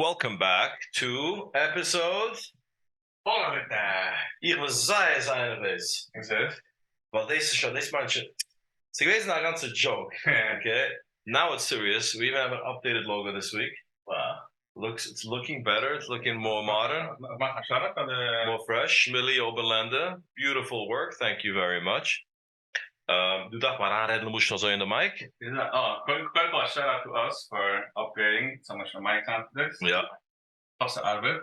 welcome back to episode. Hier was zij geweest. Well, this much. So here's not a joke. Okay. Now it's serious. We even have an updated logo this week. Wow. It's looking better. It's looking more modern. More fresh. Millie Oberlande. Beautiful work. Thank you very much. Doe dat maar aanredden, moest je al zo in de mic. Quite a shout out to us for upgrading so much of mic confidence. Yeah. Plus the arbeit.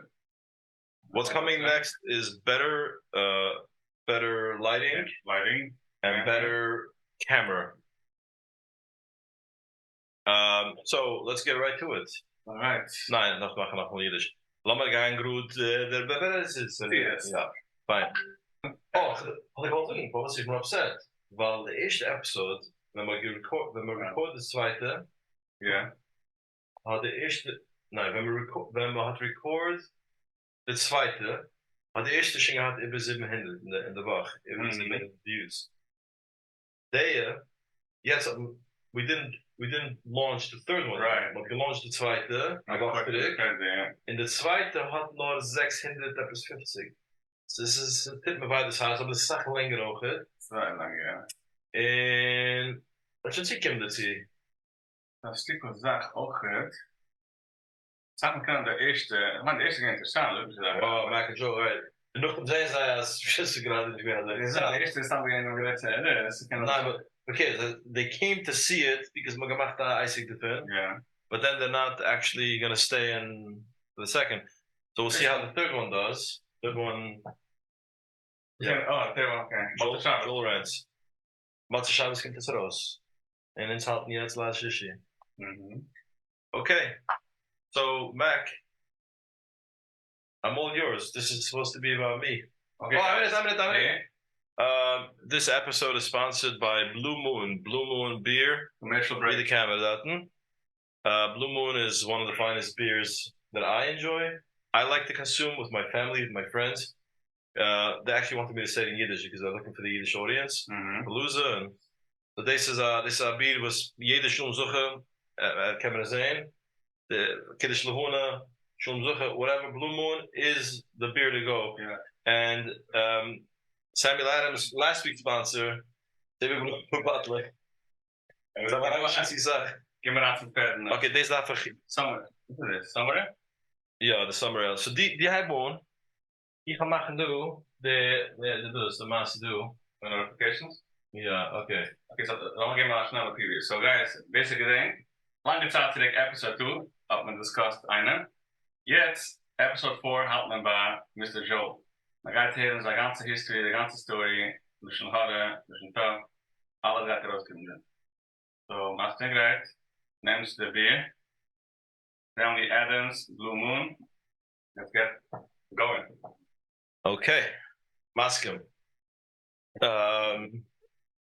What's coming next is better lighting, and better camera. So let's get right to it. All right. Nee, nog wel Jiddisch. Laat maar gaan, Groet. Ja, fijn. Oh, had ik al doen, wat was ik maar upset? Wel, de eerste episode, we recorden de tweede. Ja. Had de eerste, nee, we had record de tweede. Had de eerste ging had über 700 in de wacht. Über 700 views. Yes, we didn't launch the third one. Right. But we launched the tweede. In de tweede had nog 650. So this is a tip me bij de huis, maar dat is zacht langer ook, hè? Vrij lang, ja. En wat je ziet hem dat zie? Dat stuk wat zacht ook het. Samen kan de eerste keer interessant, dus Oh, maak het zo, right. En nog zijn zij als 60 graden niet meer. De eerste staan we nog net No, but okay, they came to see it because Magamachta Isaac the film. Yeah. But then they're not actually gonna stay in for the second. So we'll see how the third one does. Third one. Yeah. Oh, third one, okay. Joel Rants. Matze Shabbos komt het roos. En het haalt niet uit laat shishi. Okay. So Mac, I'm all yours. This is supposed to be about me. Okay. This episode is sponsored by Blue Moon Beer. Commercial break. The camera Blue Moon is one of the finest beers that I enjoy. I like to consume with my family, with my friends. They actually wanted me to say it in Yiddish because they're looking for the Yiddish audience. Palooza. And so this beer was Yiddish umzuche, camera zijn. The Kiddush Lahuna, Shumzucha, whatever. Blue Moon is the beer to go. Yeah. And Samuel Adams, last week's sponsor, David Blue Butler. Give me that from Cardone. Okay, deze daar voor Summer. What is it? Summer? Ja, de Summer Ale. So die hij woont, die gaan maken doen, de master doen. Notifications? Yeah, okay. Okay, so don't give me a snelle preview. So guys, basically thing, lange tijd direct episode 2, had men discussed einen. Jetzt, episode 4 had men bij Mr. Joel. Dan gaat hij in zijn ganze history, de ganze story, dus een harde, dus een touw, alle dat eruit kunnen doen. So, als het right, neemt de beer, Family Adams, Blue Moon. Let's get going. Okay, Maskim. I'm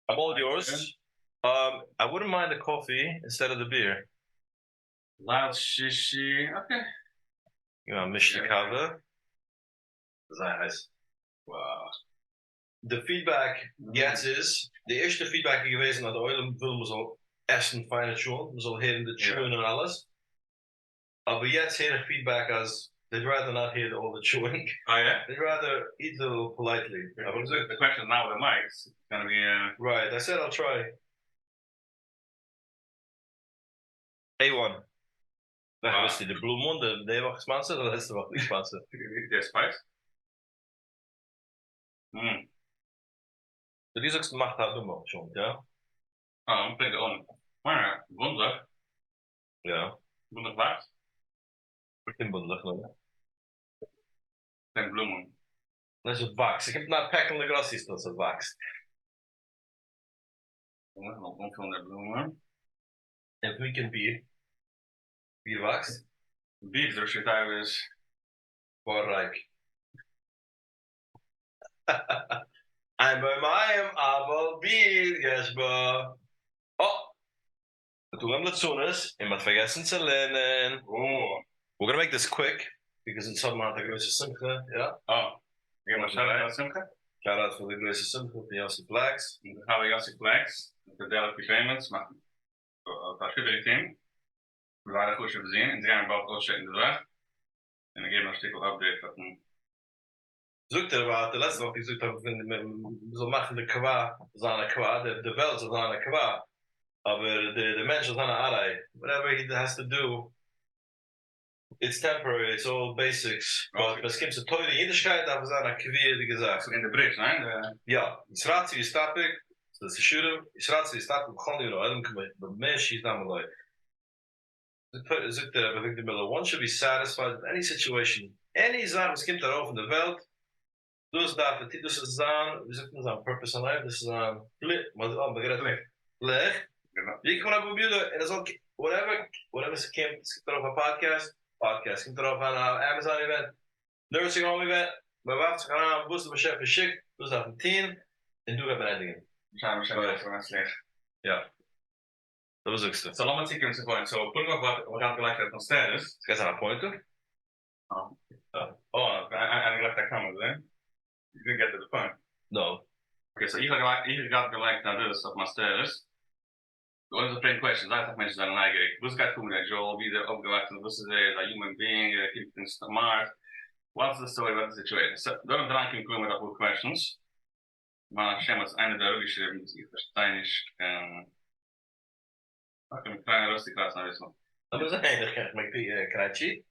all yours. I wouldn't mind the coffee instead of the beer. Loud shishi. Okay. You know, Mishra Kava. Nice. Wow. The feedback jetzt is, de eerste feedback die geweest naar de oil film zo essen fijne tune, zo heren de tune en alles. But jetzt heren feedback as they'd rather not hear all the chewing. Oh yeah? They'd rather eat a little politely. The question now with the mics is gonna be right, I said I'll try. A1. Wow. De Blue Moon, de was gesponsord, of is er wat niet gesponsord? The spice? So die is ook macht had doen schon, ja? Oh, ik denk on. Maar, woensdag. Ja. Woensdag waard? Ik vind woensdag nog. En Blue Moon. Dat is het wax. Ik heb naar Packen de Grassies, dat is het wax. Nog een van de Blue Moon. En weekend bier. Bierwachs. Beef, er zit daar dus. Rijk. I'm by my aber bier, yes, bro. Oh! Toen hebben we het zones, en wat vergessen te lenen. Oh. We're gonna make this quick, because it's some maand de grootste simcha, ja? Oh. Ik heb shout-out aan Simcha. Shout-out voor de grootste simcha, van Jassie Flags. Dan gaan we Jassie Flags, de derde payments, maar dat is goed team. We waren goed te zien, en 3 bal in de weg. En ik geef nog een stukje update van Zoekt er wat, de laatste nog die zoekt er, zo machen de kwa, zane kwa, de welt is zane kwa. Aber the mensen zijn aan whatever he has to do, it's temporary, it's all basics. But es gibt so teure Jüdischkeit, aber seine Quer, wie gesagt. in de bridge, ne? Ja, Israël is topic, so the shooter, Israël is topic, begon you know, I don't come with she's not like. One should be satisfied with any situation, any Sache, es gibt darauf in der Welt. Dus dat, dus is aan, we zitten aan purpose in life, dus is aan plek, maar oh, begrijp plek. Je kan op computer en dat is ook whatever ze komt erop een podcast, komt erop aan Amazon event, nursing home event, maar wat ze gaan aan, boesten mijn chef is chic, dus dat een 10 en doe hebben endingen. Samen zijn slecht. Ja, dat was ook zo. So long as you can point. So put up what I'm like that on status. Ga je aan pointer? Oh, I left that comment there. You didn't get to the point. No. Okay, so you got the like now this of my status. One of the main questions I have mentioned on like, what's got to with Joel? Be there opgewacht and this is a human being, keep things smart. What's the story about the situation? So, don't drink and come with good questions. Maar Shem has eine der geschrieben, dass ich verstehe nicht. Ik heb een kleine rustig klas naar Rusland. Dat was eigenlijk, maar ik kan I cheat?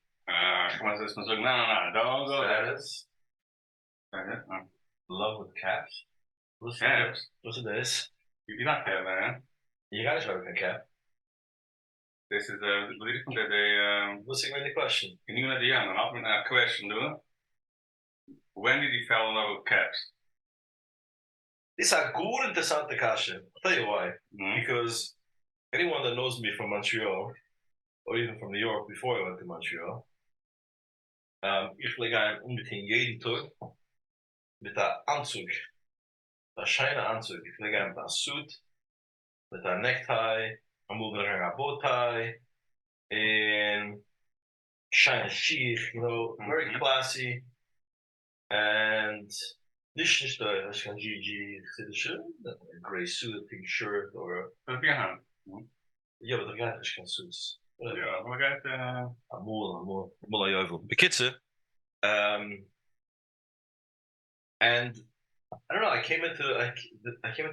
Kom maar eens maar zo, no, don't go there. Status. Love with caps. What's this? You not have, man. You gotta show a cap. This is the What's the question? Can you know the young? I'll bring a question, do when did you fall in love with caps? It's a good interessante kasha. I'll tell you why. Because anyone that knows me from Montreal, or even from New York before I went to Montreal, ich lege ein unbedingt jeden Tag mit einem Anzug, einem scheinen Anzug. Ich lege ein Suit mit einem Necktie, I'm moving around a bow tie, and shiny chic, you know, very classy, and nicht da, ich kann GG, a gray suit, a pink shirt, or Yeah, but the guy is can suits. we got Amol Jovel. Bekitze. And I don't know, I came into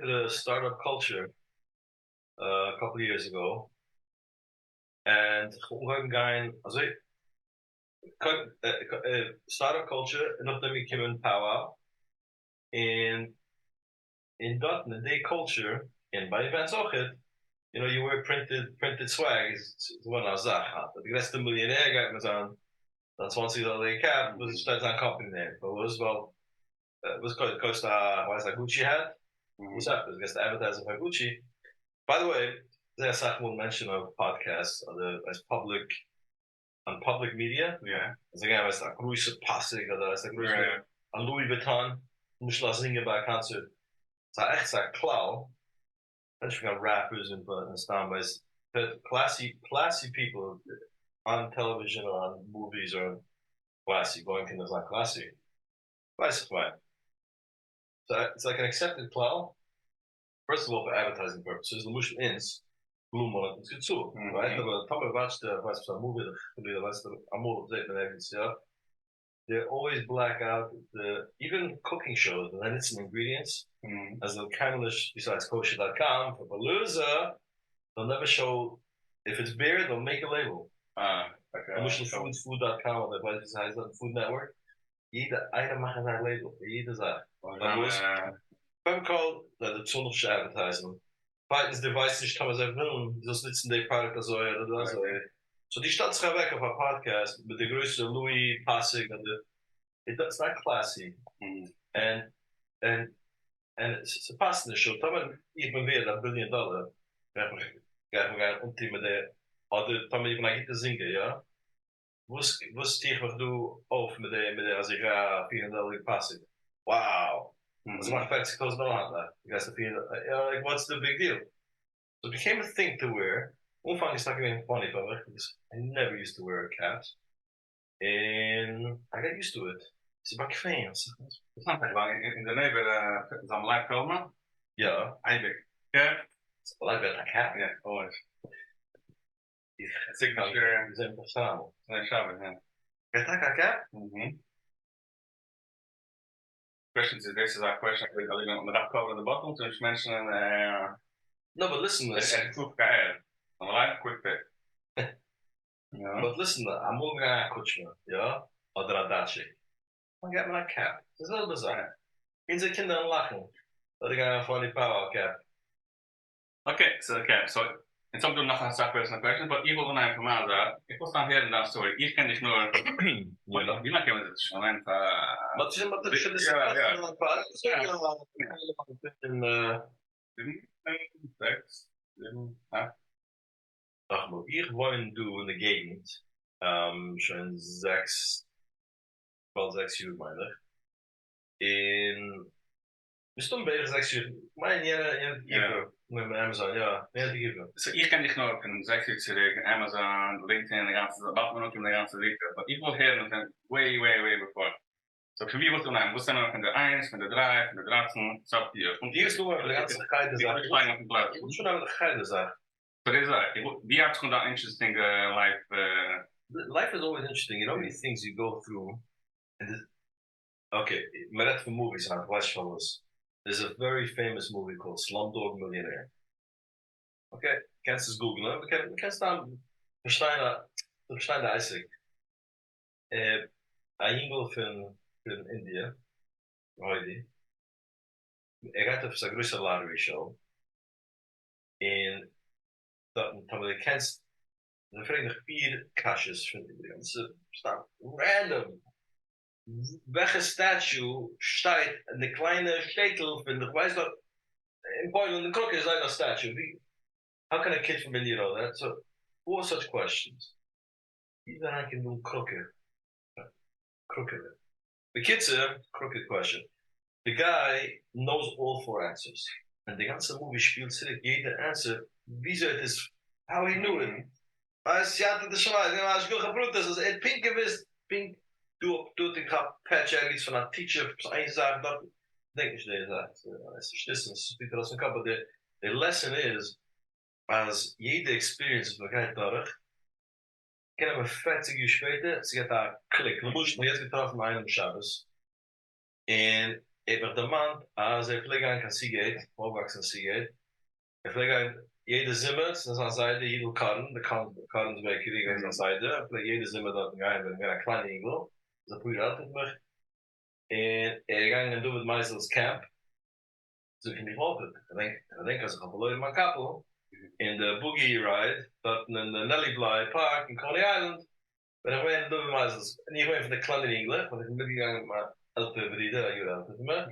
the startup culture a couple of years ago. And startup culture, and of them came in Powwow. In that, in the day culture, and by events auch it, you know, you wear printed swag, is one of the rest of the millionaire got me on. That's one see the cap was that's on company name, but it was well, it was called Costa, why is that Gucci hat? What's up? I guess the advertising by Gucci. By the way, there's a mention of podcasts as public media. Yeah. As again, as a große Passig oder as a große a Louis Vuitton, muss la singen bei Konzert. So echt so klar. That's from rappers and standbys. But classy people on television or on movies or classy. Going to is not classy. Weiß ich mal. So it's like an accepted cloud. First of all, for advertising purposes, the motion ins blue money. It's good too, right? But Tommy watched the movie. I'm all of they always black out even cooking shows, and then it's some ingredients. As the chemist, besides kosher.com, for Palooza, they'll never show if it's beer, they'll make a label. Okay. Food.com, or the website Food Network. Jede item machen ein Label, jede Sache. Beim Call, the zondagsche advertising. Zweitens, die weiß nicht, Thomas will, das nützen die Product so oder so. So die Stadt schreibt weg auf ein Podcast mit der größten Louis Passig und it's not classy. And it's a passende show. Tommy, ich bin wieder $1 billion. Wir gaan ultieme de, oder Tommy, ich bin eigentlich singen, ja? Was stieg mich du auf mit der, als ich $4 Passig? Wow. As a matter of fact, it goes on that. You guys like, what's the big deal? So it became a thing to wear. Omvang is not even funny, but because I never used to wear a cap. And I got used to it. It's about fans. In de neighbor, dan live komen. Ja. Eigenlijk. Ja. Like that, a cap. Ja, always. Signature. Zijn verzameld. Nee, samen, ja. Get that cap? Questions, this is our question. Alleen on the rap cover in the bottom, dus mensen. No, but listen, It's a quick guy. I'm like quick bit. But listen, I'm moving on a kuchma, yeah? Oder a dachi. I get my cap. It's a little bizarre. Means the kinder lachen. That they're gonna find the Powwow cap. Okay, so okay, so in some nog gaan zakken met questions, but even when I'm from Mazda, ik was dan here in that story. Ich kann dich nur. Wie lange kennen wir das schon? But you know, should this Ach, maar hier wonen du in de gegend. Schon 6 uur, meine in. Bist du bei 6 uur? Mijn, ja, met Amazon, ja, So ich kann dich nur auf den 6 Uhr zurück, Amazon, LinkedIn, die ganze, Batman auch in der ganze Richtung. But ich will hier noch way before. So für mich was du nein, was dann noch von der 1, von der 3, von der 13, so hier. Und hier ist nur de ganze geide Sache. Ich muss schon aan de geide Sache. But is that die hebt gewoon dat interesting life. Life is always interesting. You know many things you go through. And okay, maar dat voor movies aan watch fellows. There's a very famous movie called Slumdog Millionaire. Okay, kannst du es googlen? Wir können dann verstehen der Eisig. Ein Engel von India, heute, gaat op zijn grootste lottery show. En dat je kent, de Verenigde 4 kastjes van India. Ze staan random. Welke statue staat in de kleine schetel van de wijs dat in Poland the crook is like a statue. How can a kid from India know that? So, what are such questions? Even I can do crooked. The kid's a crooked question. The guy knows all 4 answers. And the ganze movie spielt sich jede answer. Wieso it is, how he knew it. Als je had het schwaar, als je geproefd is, als het pink gewist, pink, doe ik ga patch ergens van een teacher, een zaak, dat denk ik deze zaak. Het is distance, het is een kap, but the lesson is, als jede experience begrijpt terug, kennen we 40 uur später, ze gaat daar klik. We moesten jetzt getroffen met einem Shabbos. En über de maand, als hij vliegt aan kan Seagate, Roblox aan Seagate, hij vliegt aan jede Zimmer, dat is aan zijde, jede Karren, de Karrens bij Kriegen is aan zijde, hij vliegt jede Zimmer dat gaan met een kleine Engel, dat probeert altijd maar. En hij gaat en doet het meisels camp, zo vind ik altijd. Ik denk als ik ga verloren mijn kappel, in de boogie ride, dat in de Nelly Bly Park in Coney Island, ben ik weer in de doe meisels, en hier gewoon van de kleine Engel, want ik ben gegaan met elke vrienden, je weet het maar.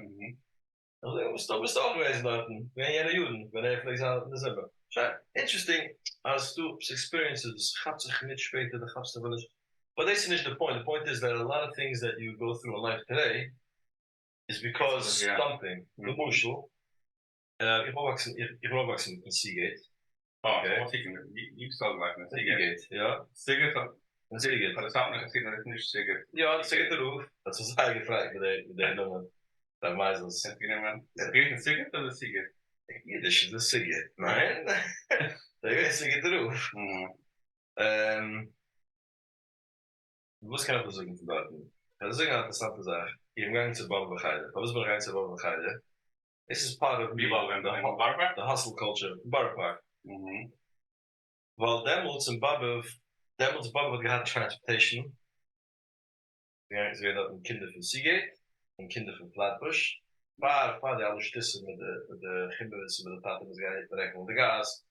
Dan was het ook geweest dat ben jij de Joden, ben je vlees aan de Zimmer. So, interesting, als du experiences, gaat zich niet spelen, de gasten wel eens. But that's not the point. The point is that a lot of things that you go through in life today is because something. The motion. Ik was in Seagate. Okay. Wat je staat maar met Seagate, ja. Seagate. Maar dat staat nog gezien dat het niet Seagate. Ja, dat Seagate erop. Dat is eigenlijk gevraagd met de nummer. Dat meisels. Heb je een Seagate of een Seagate? Ja, dit is de Seagate, man. Dat is Seagate erop. Was kann ich versuchen zu behalten? Das ist eine interessante Sache. Im Gang zu Barbereiten. Was ist bereit zu Barbereiten? This is part of the hustle culture. Barbereiten. Well, damals in Babel hat gehad transportation. Ze werden dat een kinder van Seagate, een kinder van Flatbush. Maar die alle stussen met de gimmels, met de taten, met de bereiken de gas.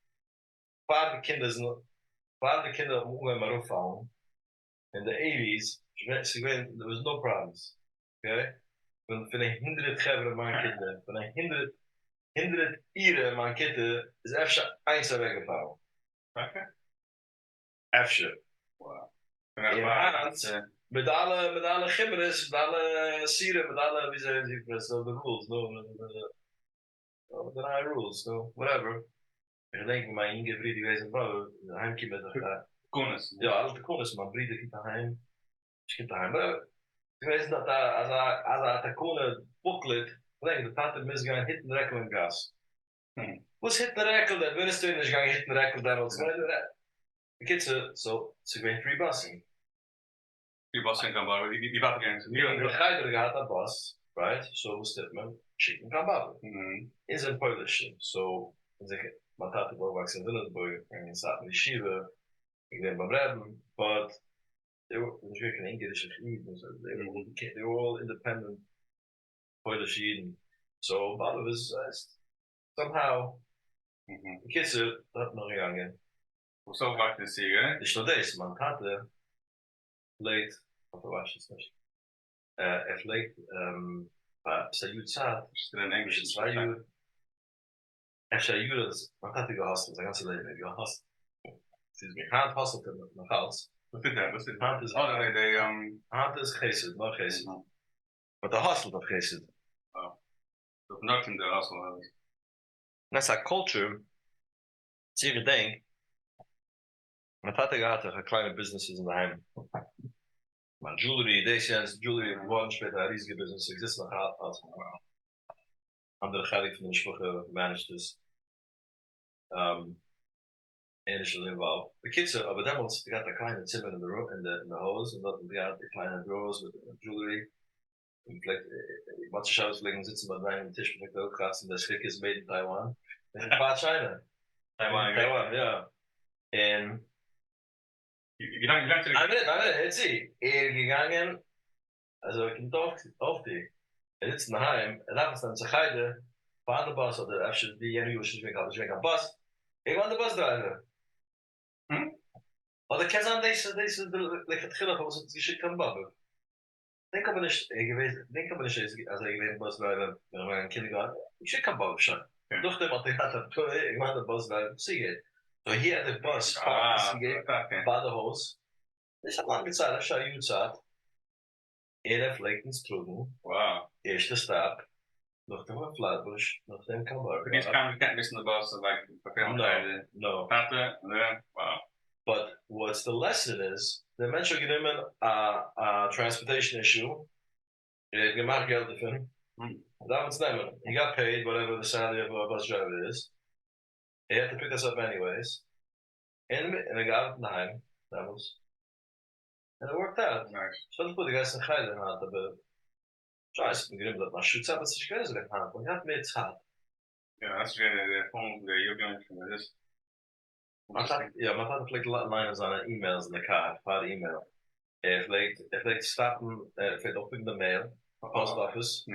Paar de kinderen om maar opvallen. In the 80s, there was no problems. Okay? Van een 100 geveren mijn kinderen, van een 100 ieren mijn kinderen, is even eins weggevallen. Okay. Even. Wow. Met alle gimmers, met alle sieren, met alle, wie zijn die, the rules, the high rules, no, whatever. Ik denk met mijn inge vrienden geweest en vrouw, heimkie met de Konus. Ja, alles de konus, maar vrienden gaat daheim. Ik ga daheim. Maar ik weet dat als de konen booklet, denk de taten misgaan, hitten rekkel en gas. Was hitten rekkel dat? Wanneer is het dus gaan hitten rekkel dat? De kids, so, ze gaan free busing. Die was in Kambaba, die wat games. The Geider got a bus, right? So was Stipman, chicken kebab. Is in Polish. So, my tata go back in Williamsburg and sat in the Shiva, again, but they were in English, they were all independent Polish Eden. So, Baba was somehow, the kids are not young. Zo wacht te zeggen. Dus dat is, mijn tata leed, wat was het niet? Het leed, Sayud Saad, In English, it's Sayud. Sayud is, mijn tata gehast, zijn ganze leven heeft gehast. Excuse me, Haat hastelt hem nog als. Wat is dat? Wat is dat? Haat is, Haat is geestig, nog geestig. Maar de hastelt of geestig. Dat nooit in de hustle. That's our culture. Zie je denk. Mijn tata gehad kleine businesses in de heim. Maar jewelry, deze jewelry, one später een riesige business, exist nog als andere gelijk van de Schwache managed is. Initially involved. The kids are, but damals, they got the kleine Zimmer in the room, in the hose, and they got the kleine drawers with jewelry. And like, wat je shows liggen zitten met mij aan de tisch, met ook gaat, en de schrik is made in Taiwan. En in China. Taiwan, ja. En Je dankt het zie, gegangen, also ik dacht auf die. Er sitzt daheim, er hat dann zu Heide, fahren der Bus oder after die Jenny was ich weg Bus. Ich war der Busdriver. Aber der Kazan deze like het gillig was het geschickt kan babben. Denk aber nicht als er gewesen Busdriver, wenn wir ein Kindergarten, ich schick kan babben schon. Doch der Mathe hat ich war der Busdriver, sie so hier der Bus, by the hose. Ich hab lange Zeit, ich habe Zeit. Fleckens trugen. Wow. Eerste stap. Nog dem Flatbush, nog dem Kambar. These kind of miss in the bus, like, no. Wow. But what's the lesson is, the mensen genomen a transportation issue. Je maakt geld ervan. Dat moet nemen. You got paid, whatever the salary of a bus driver is. He had to pick us up anyways. And I got it in that was. And it worked out. Nice. So the guys in Heide had the Scheiße, ich glaube, man schützt aber sich gar nicht gehabt. Und hat mehr Zeit. Ja, das ist der Punkt, der Jugend von das. Man hat vielleicht Lines an E-Mails in der Karte, ein paar E-Mail. Vielleicht starten, vielleicht auch in der Mail, Post Office,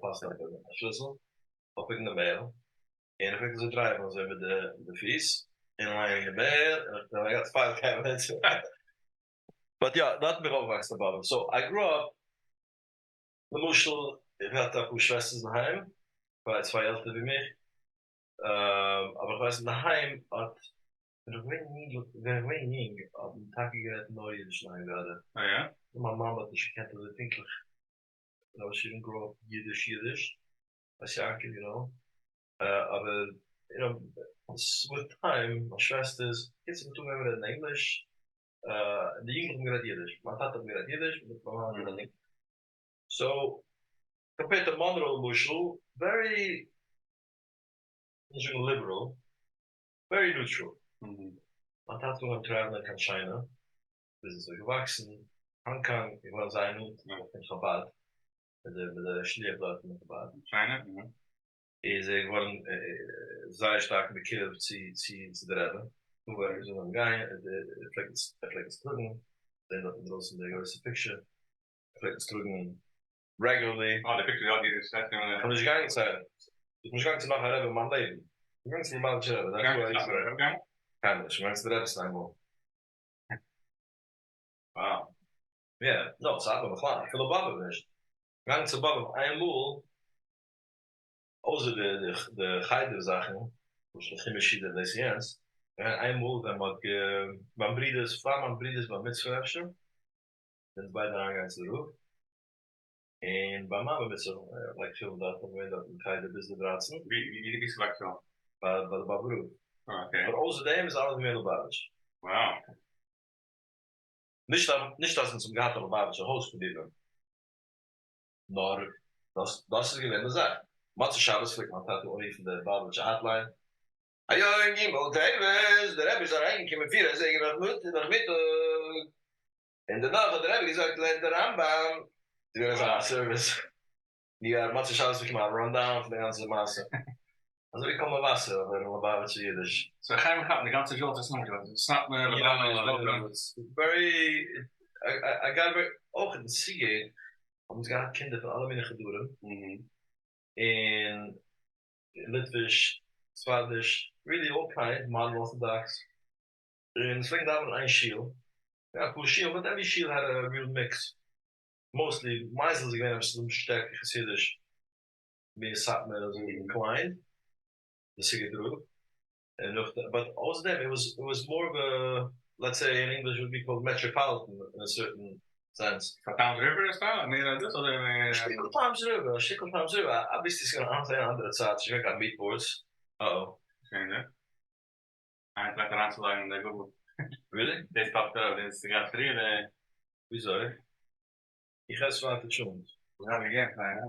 Post Office, Schlüssel, auch in der Mail. Und vielleicht so draaien we met de vies. En dan in de mail, en dan got 5 cabinets. But yeah, dat mir aufwachsen above. So I grew up. The Muschel, ich hatte auch Schwestern daheim, weil 2 älter wie mich. Aber ich weiß, daheim hat wenig auf den Tag neue geschlagen gerade. Oh ja? My mom hat nicht gekannt, also think she didn't grow up Yiddish, as Yankee, you know. Aber, you know, with time, my Schwesters, kids were talking in English. The English were Yiddish. My tata was Yiddish, but my mom was English. So, compared to Monroe Mushel, very liberal, very neutral. My tata was traveling in China. This is gewachsen. Hong Kong, ik was zijn in Chabad. Met de Schneeblatt in Chabad. China? Is gewoon zeer sterk bekend te redden. Toen waren ze een guy, het lijkt teruggen. Dan dat in de grootste picture. Het lijkt teruggen regularly. Oh, de picture die is net van de gang zijn. Ik moest gaan nog hebben mijn leven. Ik moet ze normaal hebben. Dat is wel iets. Kan dus, maar het is de redden staan gewoon. Wow. Ja, no, het staat me klaar. Ik wil op babben dus. Gang te babben, een boel. Außer de geide Sachen, dus de chemische de lesiens. Een boel, dan mag mijn brides, mijn brides, mijn mitschrijfster. Dan beide aangaan te roep. En bij mama met zo, like veel dat, dan weet dat een geide business draadsen. Wie is het zo? Bij de babroe. Oké. Maar außerdem is alles meer Lubavitch. Wow. Nicht, dass uns im Garten Lubavitch Haus verdienen. Nor, das ist gewähnt Sache. Matze Shabbos fliegt man Tatu Uni von der Lubavitch Hotline. Ayo, in Gimel, Teves, der Rebbe ist da reingekommen, 4 sagen, nach Mittag. En daarna wat er heb ik gezegd, de Rambam. Die was aan service. Die matze schaus ik maar rundown van de ganze massa. Also ich komme Wasser, wenn man about it Yiddish. So ga je me gaan, de ganze Jolt is nog wat. Snap me, It's very. I got very. Oh, in Seagate. I'm got kinderen van alle meine gedoeren. In Litvish, Swedish, really all kind, modern Orthodox. In Sling that one, ein Shield. Yeah, cool Shield, but every Shield had a real mix. Mostly, meistens again, I'm still sterk Hasidish. Meer Satmar was inclined. The Sigidru. And but also them, it was more of a, let's say in English would be called metropolitan in a certain sense. Towns River is dat? Meer dus? Schikkeltams River. Obviously it's gonna answer andere zaten. Je got meatboards. Uh-oh. Geen idee. Hij trekt eraan te lang in de Google. Really? Deze pap er, deze gaat drie. Wieso? Je gaat zwaar te tjoen. We gaan weer gaan, hè?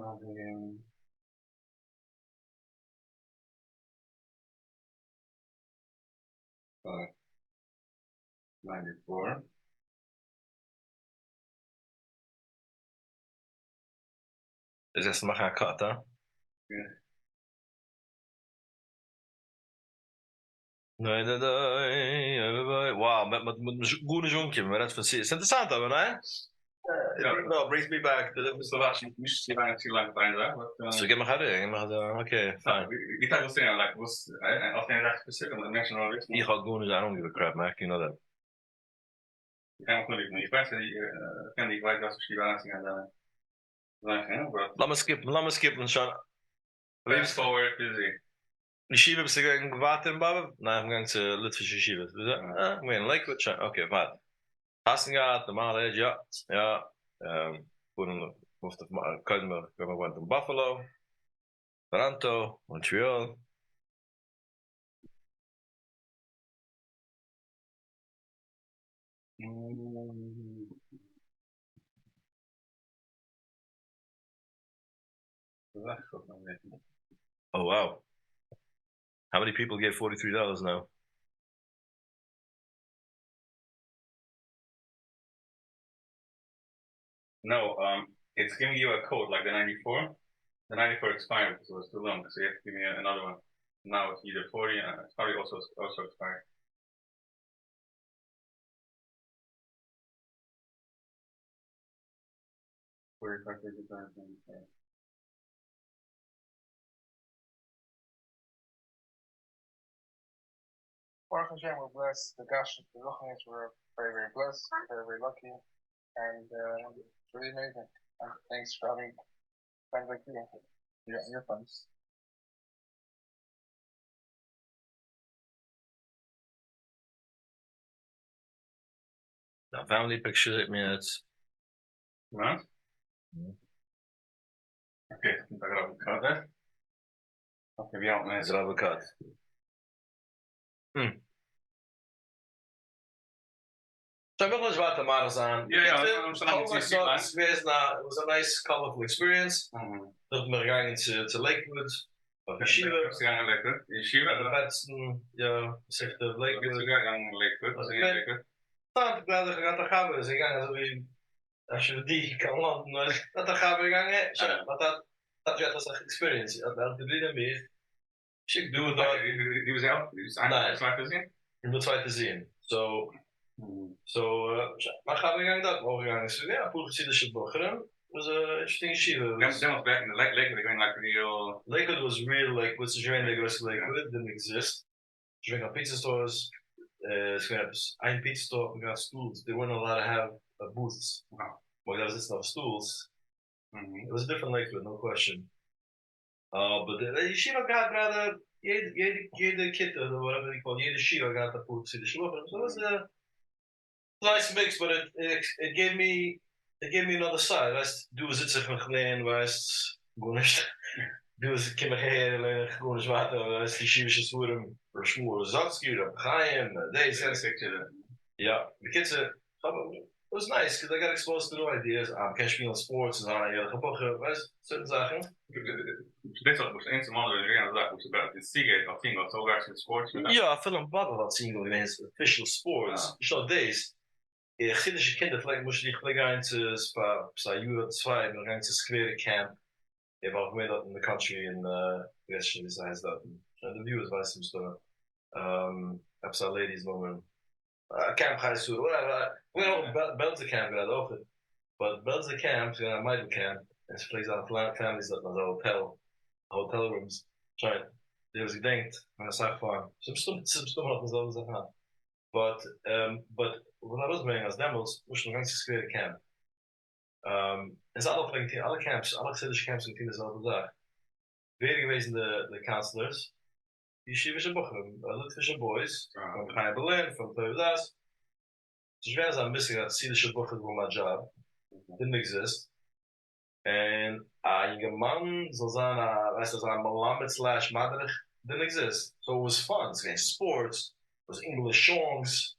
Sorry. 94. Dus dat mag gaan cut, hè? Ja. Nee. Wow, met een goede jonkje, maar dat is interessant, hè? Ja. No, brings me back. Dat is de laatste. Moest je bijna te lang bij zijn. So get my head. Okay, fine. Die type of thing, like, was often that specific, the national risk. You got goonies, I don't give a crap, Mac. You know that. Ik ga nog niet. Ik weet dat ik ken die kwijt was misschien wel aan gaan. Laat me skippen, Sean. Fast forward, busy. Yeshiva, bist du gegangen water in Baba? Nein, I'm going to Litvish Yeshiva. I'm going to Lakewood. Okay, warte. Hassen gehabt, normal Edge, ja. Cardone went to Buffalo, Toronto, Montreal. Oh wow. How many people get $43 now? No, it's giving you a code like the 94. The 94 expired because it was too long, so you have to give me another one. Now it's either 40 and it's probably also expired. Baruch Hashem, we're blessed. The Gash, the Ruchnis were very, very blessed, very, very lucky, and it's really amazing. And thanks for having friends like you. Your friends. Nou, family pictures hit me it's. Right? Okay, I got a cut there. Okay, we out nice. Grab a cut. So I was about to Marazan. It was a nice, colorful experience. That we going to Lakewood. Yeshiva. Yeshiva. That's zegt de Lakewood. Lakewood. Ik ben er gaan te gaan. Dus ik ga als je die kan landen, dat gaan we gaan. Maar dat werd als een experience. Dat de drie meer. Ik doe dat. Die was out. Die was zwaar te zien. Je moet zwaar te zien. Maar gaan we gaan dat mogen gaan. So yeah, Poel gezien de shit bocheren. Was a interesting yeshiva. That was back in the Lakewood. Going like real. Lakewood was real like what's the joint that goes to Lakewood didn't exist. You drink on pizza stores. Ein pizza store. We got stools. They weren't allowed to have booths. Well, there was no stools. It was a different Lakewood, no question. But the yeshiva got rather jede kid or whatever they call jede yeshiva got the Poel gezien de shit bocheren. So it was a nice mix, but it gave me another side. Weißt du, sitzt ich noch gelegen, weißt du, nicht. Du, ich komme her, gewoon zwart, weißt die Schiewische Swurim, or Shmooze, Zatskuur, Chaim, they said, yeah, the kids, it was nice, because I got exposed to new ideas. Can spielen sports, and I weißt certain Sachen. Dit was eens een andere regel dat was about the Seagate of thing of all actually sports. Ja, film Baba wat zien we ineens official sports. So days. Jiddische Kinder, vielleicht muss ich gehen zu Jura 2, dann gehen zu Square Camp. Ich habe auch mehr in the country in, wie heißt das? The viewers weiß ich nicht, heb ze ladies noemen. Camp heißt so, whatever. We don't Belze Camp gerade auch. But Belze Camp, Michael Camp, en ze vlees aan families dat naar de hotel rooms. Scheint. Die hebben gedenkt, maar dat zag van, ze bestaan nog dezelfde zeggen. But wat was brengen als demos, moest nog eens square camp. En ze alle camps, alle Xidische camps in dezelfde dag. Weer geweest de counselors. Yeshivische Bochum, Litvische boys, from Chai Berlin, from Toyodas. Dus wij zijn missing dat Xidische Bochum voor mijn job. Didn't exist. And een man, zo zijn, weißt du, zijn Malamed / Madrig, didn't exist. So it was fun. It's against sports, it was English songs.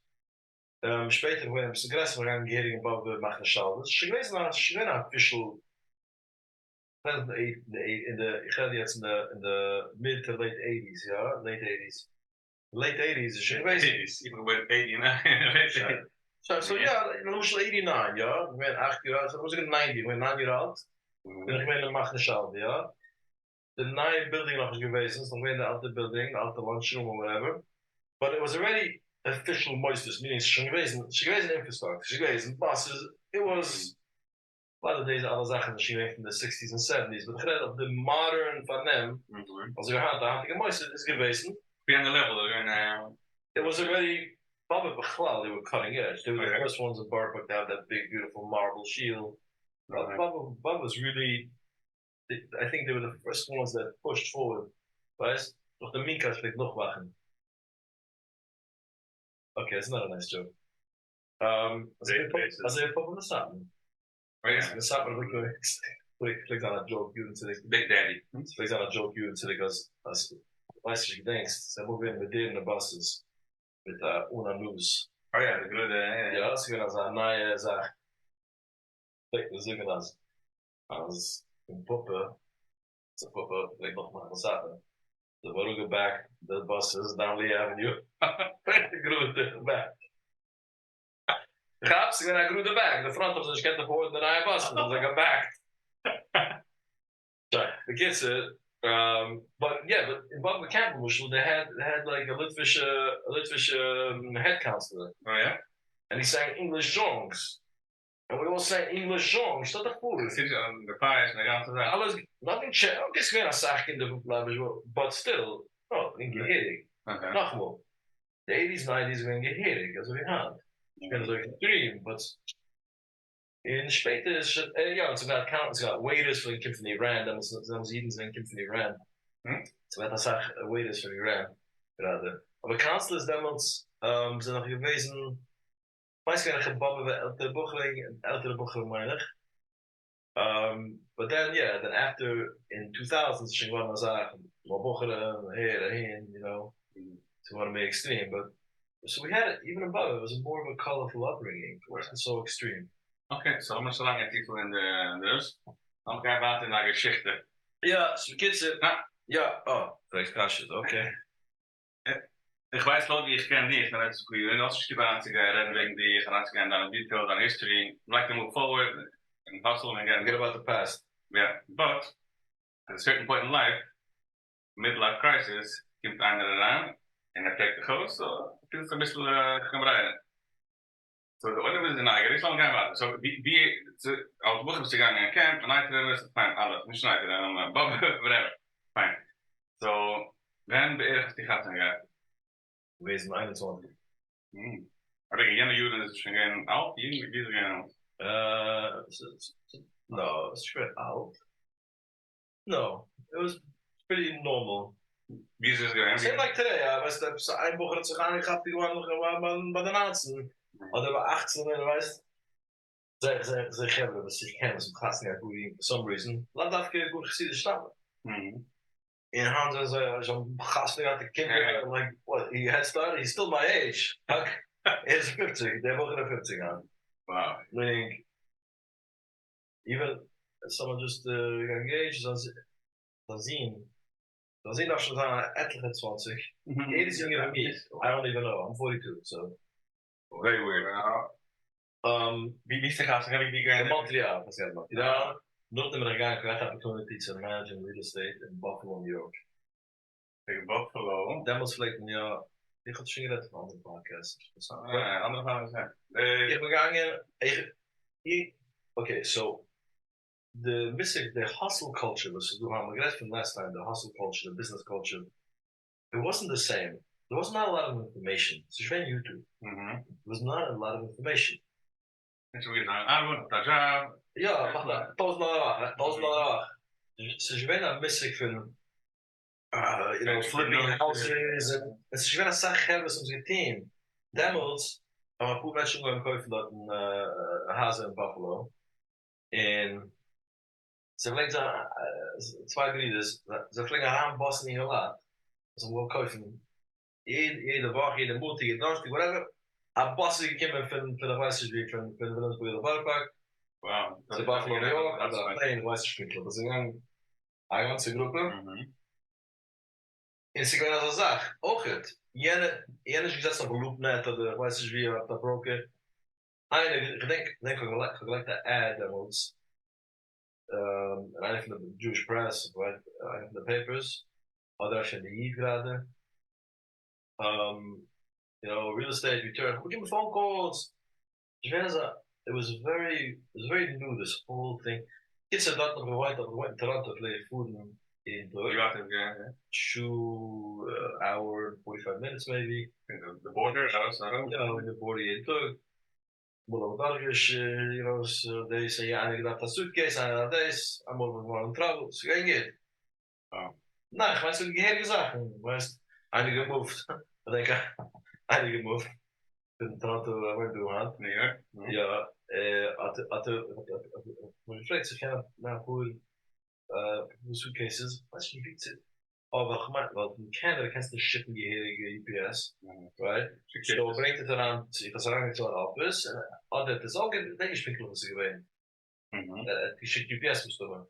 Später, when I'm aggressive, I'm getting above the Machnashal. She was not official. In the mid to late 80s, yeah? Late 80s. Late 80s, she was. 80s, even with 89. So yeah, it was 89, yeah? Ik ben 8 jaar oud, so I was in 90, ik ben 9 jaar oud. En ik ben in Machnashal, ja? The nieuwe building nog eens geweest is, nog weer de oude building, the oude lunchroom or whatever. But it was already official moistness, meaning she was in infrastructure, she was in buses, it was. A lot of days alle zaken she went from the 60s and 70s, but gered op de modern van hem, als ik had ik moist is geweest. Behind the level, it was already Baba Bachlal, they were cutting edge. They were the first ones in Barpak to have that big, beautiful marble shield. Baba was really, I think they were the first ones that pushed forward. Weißt? Doch de Minkas vielleicht noch wachen. Okay, it's not a nice joke. Als je Papa samen. Oh yeah. The samen klinkt aan een joke natuurlijk. Big Daddy. Klinkt aan een joke natuurlijk als weißt du, je denkt, ze hebben weer met de buses. Met Una News. Oh ja, de grote, ja. Ze gaan als een nieuwe zaak. Kijk, we zeggen als een poppen. Ze poppen, ik nog maar zaten. The Waruga back, the buses down Lee Avenue. De grote back. Gaps, ze gaan grote back. De front of ze schieten voor de nieuwe bus. Dat is like a back. Sorry, the kids but in Baba Camp they had like a Litvish head counselor. Oh yeah? And he sang English songs. And we all sang English songs. Stel je voor. Zit je aan de paars en dan gaan ze zeggen. Alles, nothing changed. Het is geen zaak in de but still, in geherig. Nogmaals. The 80s, 90s zijn geherig, als we gaan. Ik ben zo extreme, but in später is het, ze gaat waiters voor een kind van Iran, dan was jeden zijn kind van Iran. Ze gaat dat waiters van Iran. Maar counselors damals zijn nog geweest, meestal gebouwen de bocheling, ältere bocheling menig. But then after in 2000s, she went zeggen, maar bochelen, heen, you know, to want to be extreme. But so we had it even above. It was more of a colorful upbringing. It wasn't so extreme. Okay, so maar zolang je titel in de rust, dan ga je water naar geschichten. Ja, so kids, ja, vielleicht kastjes, okay. Ik weiß Leute, die ich kenne nicht, dann ist es gut. Wenn du die rennen wegen die gaan dan details on history, like to move forward and hustle and forget about the past. Yeah, but at a certain point in life, midlife crisis, komt einer eraan en hij trekt de goos, so het is een beetje gebreiden. So the only reason I get it, so gaan so als we beginnen te gaan in camp, en hij is fijn, alles, niet snijden, whatever, fine. So, when beërdigd die gaat gaan? Wees 21. I think Jenna Juden is geen oud, die is geen oud. No, it's pretty old. No, it was pretty normal. Wie is het? Same like today, was dat een bocht dat ze gaan, ik had die gewoon bij de nazen. Hadden we 18 en weißt. Ze hebben we zich kennen, ze gasten ja goed for some reason. Laat dat keer goed gezien de stappen. In Hans and zo'n gast uit de kinder. I'm like, what? He had started. He's still my age. He's 50. They're both in 50 on. Wow. Meaning, even someone just engaged, dan zien dat ze dan etliche 20. Eén is jonger dan me. I don't even know. I'm 42, so. Very weird. Wie is de gast? Heb ik die In Montreal, was het Montreal. Nooit meer gegaan, great opportunities to manage in real estate in Buffalo, New York. Tegen Buffalo. Demos like, ja, ik had zingen dat van andere podcasts. Andere vragen zijn. Ik ben gegaan, okay, so the hustle culture was doing from last time, the hustle culture, the business culture, it wasn't the same. There was not a lot of information. So you YouTube. There was not a lot of information. En zo is het dat job. Ja, wacht, $1,000. Dus je bent aan misselijk van, flipping houses en dus je bent aan zaken hebben soms geteen. Demos, maar hoe mensen gaan kopen dat een huis in Buffalo. En ze vliegen twee broeders, ze vliegen aanpassen in je laat. Ze willen kopen. Jede dag, jede maand, jede dag, whatever. Aanpassen gekomen van de Westerstreek, van de Willensburg Park. Wow. Dat is Buffalo, New York. Dat is een Westerstreek. Dat is een Engelse groepen. En ze gaan als zaak. Ook het. Jene is gezet op een loop net dat de Westerstreek heeft gebroken. Ik denk gelijk de ad dat was. Een van de Jewish press, een van de papers. Other van de Yves real estate return. We give me phone calls. It was very new, this whole thing. Kids said that we went to Toronto to play food in the 2 hour, 45 minutes maybe. The border, Yeah, in the border in Tug. Well, so they say, yeah, I got a suitcase, I got this, I'm over on travel, so I get it. Nou, ik was een keer gezegd. Einige moved. Ik denk, eindige moved. In Toronto, waar doen we New York. Ja, mijn reflex, ik ga naar voor suitcases. Wat je fietsen? Oh, wel gemaakt, wel in Canada kannst du shippen je UPS, right? So brengt het eraan, ik was eraan zo'n office, en dat is ook een tegenspiekel van ze geweest. Die ship UPS moest doen.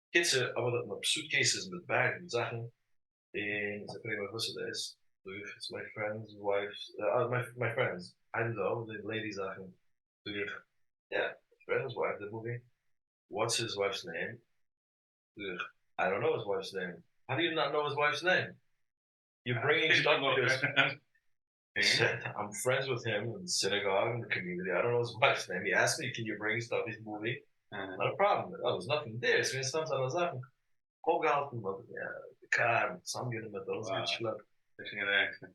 Kids, aber dat met suitcases met bags en zaken, en ze kregen wat het is. It's my friend's wife, my friends. I don't know, the lady zaken. Yeah, friend's wife, the movie. What's his wife's name? I don't know his wife's name. How do you not know his wife's name? You're bringing stuff I'm friends with him in the synagogue in the community. I don't know his wife's name. He asked me, can you bring stuff his movie? Not a problem. Oh, there's nothing there. So soms aan de zaken. Opgehaald de car, samengeden met ons.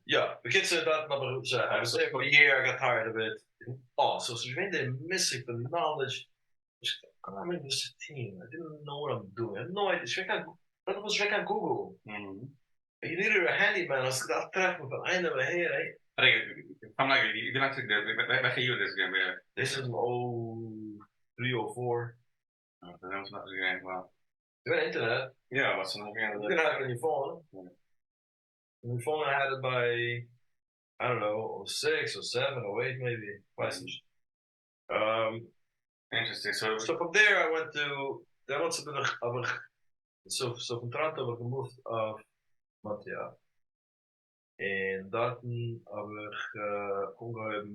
Ja, we kunnen dat naar beroep zeggen. I was there for a year, I got tired of it. Oh, so it's really missing the knowledge. I'm in this team. I didn't know what I'm doing. I had no idea. Dat was weg aan Google. You needed a handyman. Als ik dat tref me van einde naar hier. I'm like, you like to back you this game, yeah. This is 0304. Oh, that was not the game. Wow. You got internet? Yeah, what's the game? You can have it on your phone. On your phone, I had it by, I don't know, 06, 07, 08 maybe. Interesting. So from there, I went to. That was a bit of. So from Toronto, we moved of Montreal. En daarin hebben we ongeveer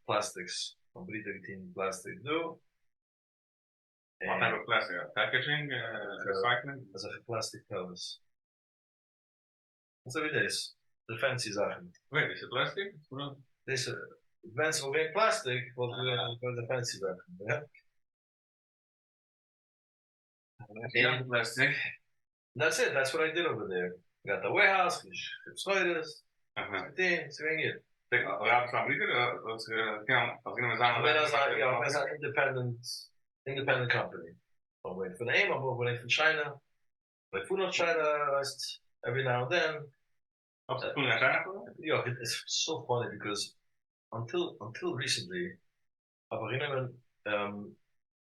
plastics, van 313 plastic doen. What type of plastic? Packaging? Recycling? Dat is plastic pellets. Wat zijn deze? De fancy zaken. Wait, is it plastic? Deze mensen wil geen plastic, want we de fancy zaken. Ja? Yeah, plastic. That's it. That's what I did over there. Got the warehouse, schroeders, meteen, swing it. Ja, fabrieken, als ik we samen is an independent company. I'm waiting for the name, I'm waiting for China. Like food of China, every now and then. Yeah, it's so funny because until recently, I remember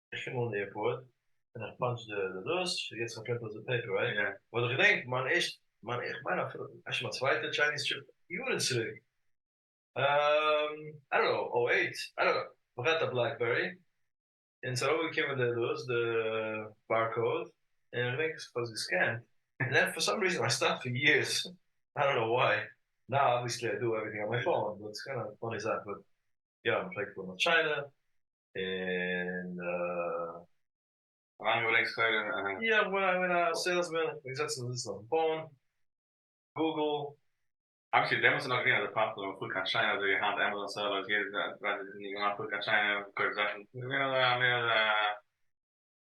ik ging on the airport and I punched the doors, she gets some print of the paper, right? Yeah. Wat ik denk, bijna, als je maar zweite Chinese trip, you wouldn't see. I don't know, 08, I don't know, we got the BlackBerry. And so we came with the barcode, and I think it's supposed to scan. And then for some reason I stopped for years. I don't know why. now obviously I do everything on my phone, but it's kind of funny that. But yeah, I'm playing for China, and Lang überlegst heute, yeah, when I salesman, ik zet ze dus op phone, Google. obviously, demos are not getting the popular food can China, so you have Amazon sellers, get rather than you want food can China, because that's,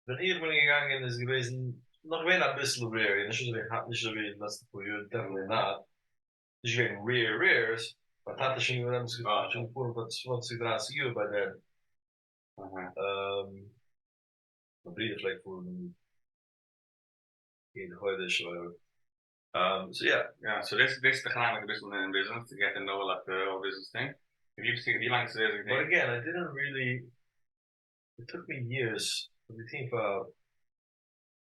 De eerste ben ik gegaan is geweest, nog weer een bisschen rare, niet zo weer, that's for you, definitely not. Dus je weet rares, maar dat is je wel eens voor wat ze eraan zien bij de, een breedvlek voor een heute is whatever. So yeah, so this the kind of business in business to get to know like the whole business thing. If you see, you like to say but again, I didn't really. It took me years to think about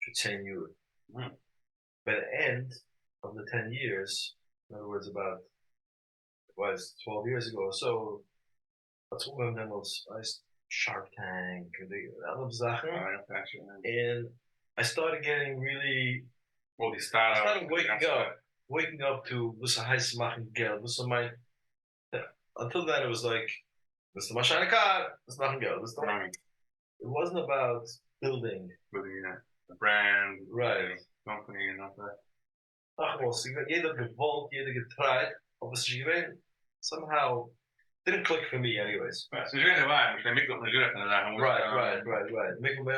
to 10 years. Mm. By the end of the 10 years, in other words, about was 12 years ago or so, that's one of them was Shark Tank, alle Sachen. And I started getting really. Well, die startup. I started waking up to was a heiß machen Geld. Was my. Until then, it was like, this is my shiny car, this is machen Geld. It wasn't about building. Building a brand, right? Company, and all that. Ach, was jeder gewollt, jeder getried, aber es ist somehow didn't click for me, anyways. So you're in the vibe, which I make up the jury and that. Right. Make me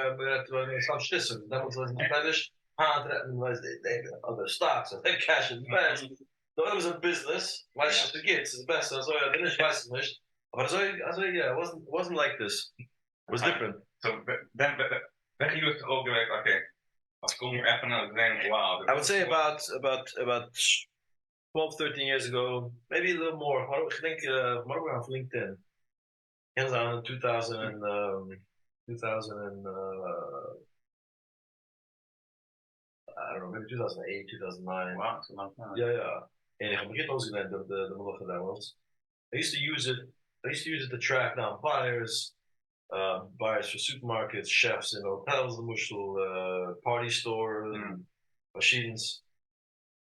some stissen. That was like Spanish. Was they other stocks and cash and fast. So it was a business. Weiß ich geht's, the best. Also ja, ich weiß es nicht. Aber also yeah, it wasn't like this. It was different. So then you was all like, okay, als kom je even naar de wow. I would say about 12, 13 years ago, maybe a little more. I think more on LinkedIn. Hands on in 2000 and 2000 and I don't know, maybe 2008, 2009. Wow, that's a long time. Yeah. And ik begin ook in de middel gedaan was. I used to use it to track down buyers for supermarkets, chefs in hotels, the party stores, machines.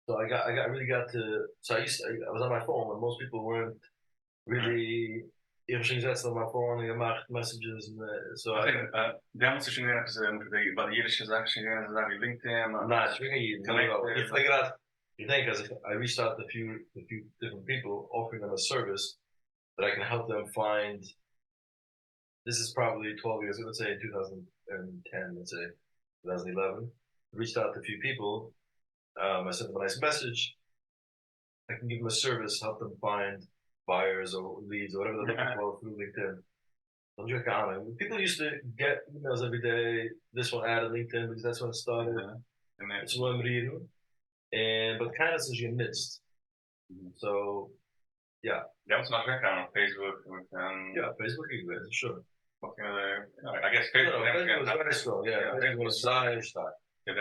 So I really got to. So I was on my phone, and most people weren't really. Everything that's on my phone, you make messages, and so I think demos is going to but the Yiddish is actually going to LinkedIn. Nah, it's really you think as I reached out to a few different people, offering them a service that I can help them find. This is probably 12 years, let's say in 2010, let's say 2011. I reached out to a few people. I sent them a nice message. I can give them a service, help them find buyers or leads or whatever they're looking for through LinkedIn. People used to get emails every day. This one added LinkedIn because that's when it started. And then it's what I'm reading. But kind of since you missed. So, yeah. That was not back on Facebook. Yeah, Facebook is sure. I guess Facebook, Facebook was very strong. Yeah, Facebook was very strong. You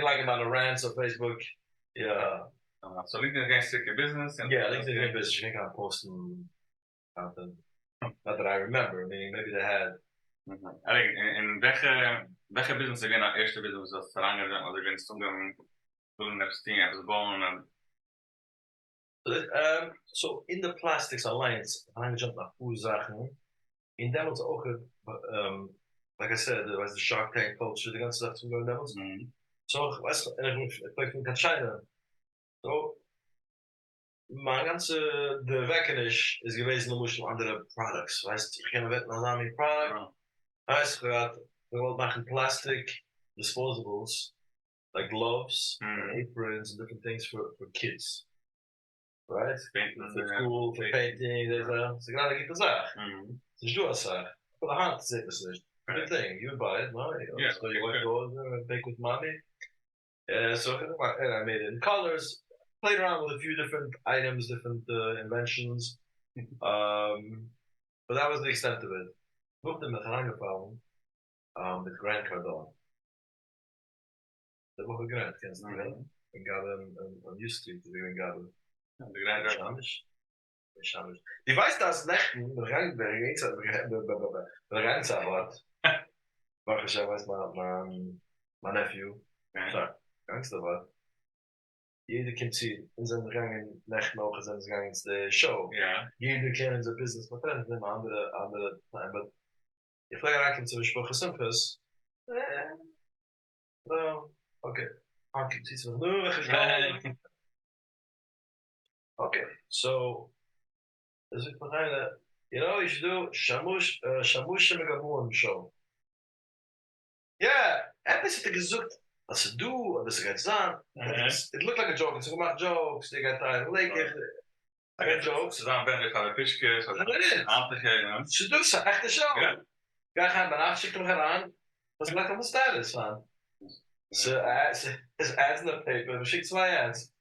like him on the rants of Facebook. Yeah. So LinkedIn again stick your business. Yeah, LinkedIn your business. You think I'm posting something. Not that I remember. I mean, maybe they had. I think in welche business again, our eerste business was veranderd. Als ik in Stockholm toen heb 10 jaar geboren. So in the Plastics Alliance, I'm jump naar Zachen. In Devils ook, like I said, there was the Shark Tank culture, the ganze stuff from Devils. So, weißt du, ik in China. So, mijn ganze de wekkenisch is geweest om andere products. Weißt du, ik ga naar een product. Weißt du, we willen maken plastic disposables, like gloves, and aprons, and different things for kids. Right? For school, for painting, so gotta get this out. So you do a for the hand, say this is good thing. You buy it, no? Yeah. So you want to go there and bake with mommy. So and I made it in colors. Played around with a few different items, different inventions. But that was the extent of it. Booked in the aangevallen with Grant Cardone. Dat was een Grant, kent je wel? Ik ga een New Street, ik ga de Grant Cardone. Die weiß das nicht, der Reinsabat. Mach ich ja, weiß mein Nephew. Sorry, Gangsterbat. jeder kommt sie in seinen gegangen, Nacht noch, in seinen gegangen ins Show. Ja. Jeder kennt in sein Business mit Trends, nehmen andere, aber ich frage rein, zum Beispiel Simples. No, okay. Okay, ziet ze nog nu Okay, so dus ik begin, you should do shamush megabon show. Yeah, heb je het gezocht? Als ze doen, als ze gaan staan. It looked like a joke. Ze maken jokes, they got time. I got jokes. Ze dan ben ik aan de pisjes, aan te geven. Ze doen ze echt een show. Ja. Ja, gaan bijna schikken we aan. Dat is lekker om de status van. Ze ads in the paper, we schikken twee ads.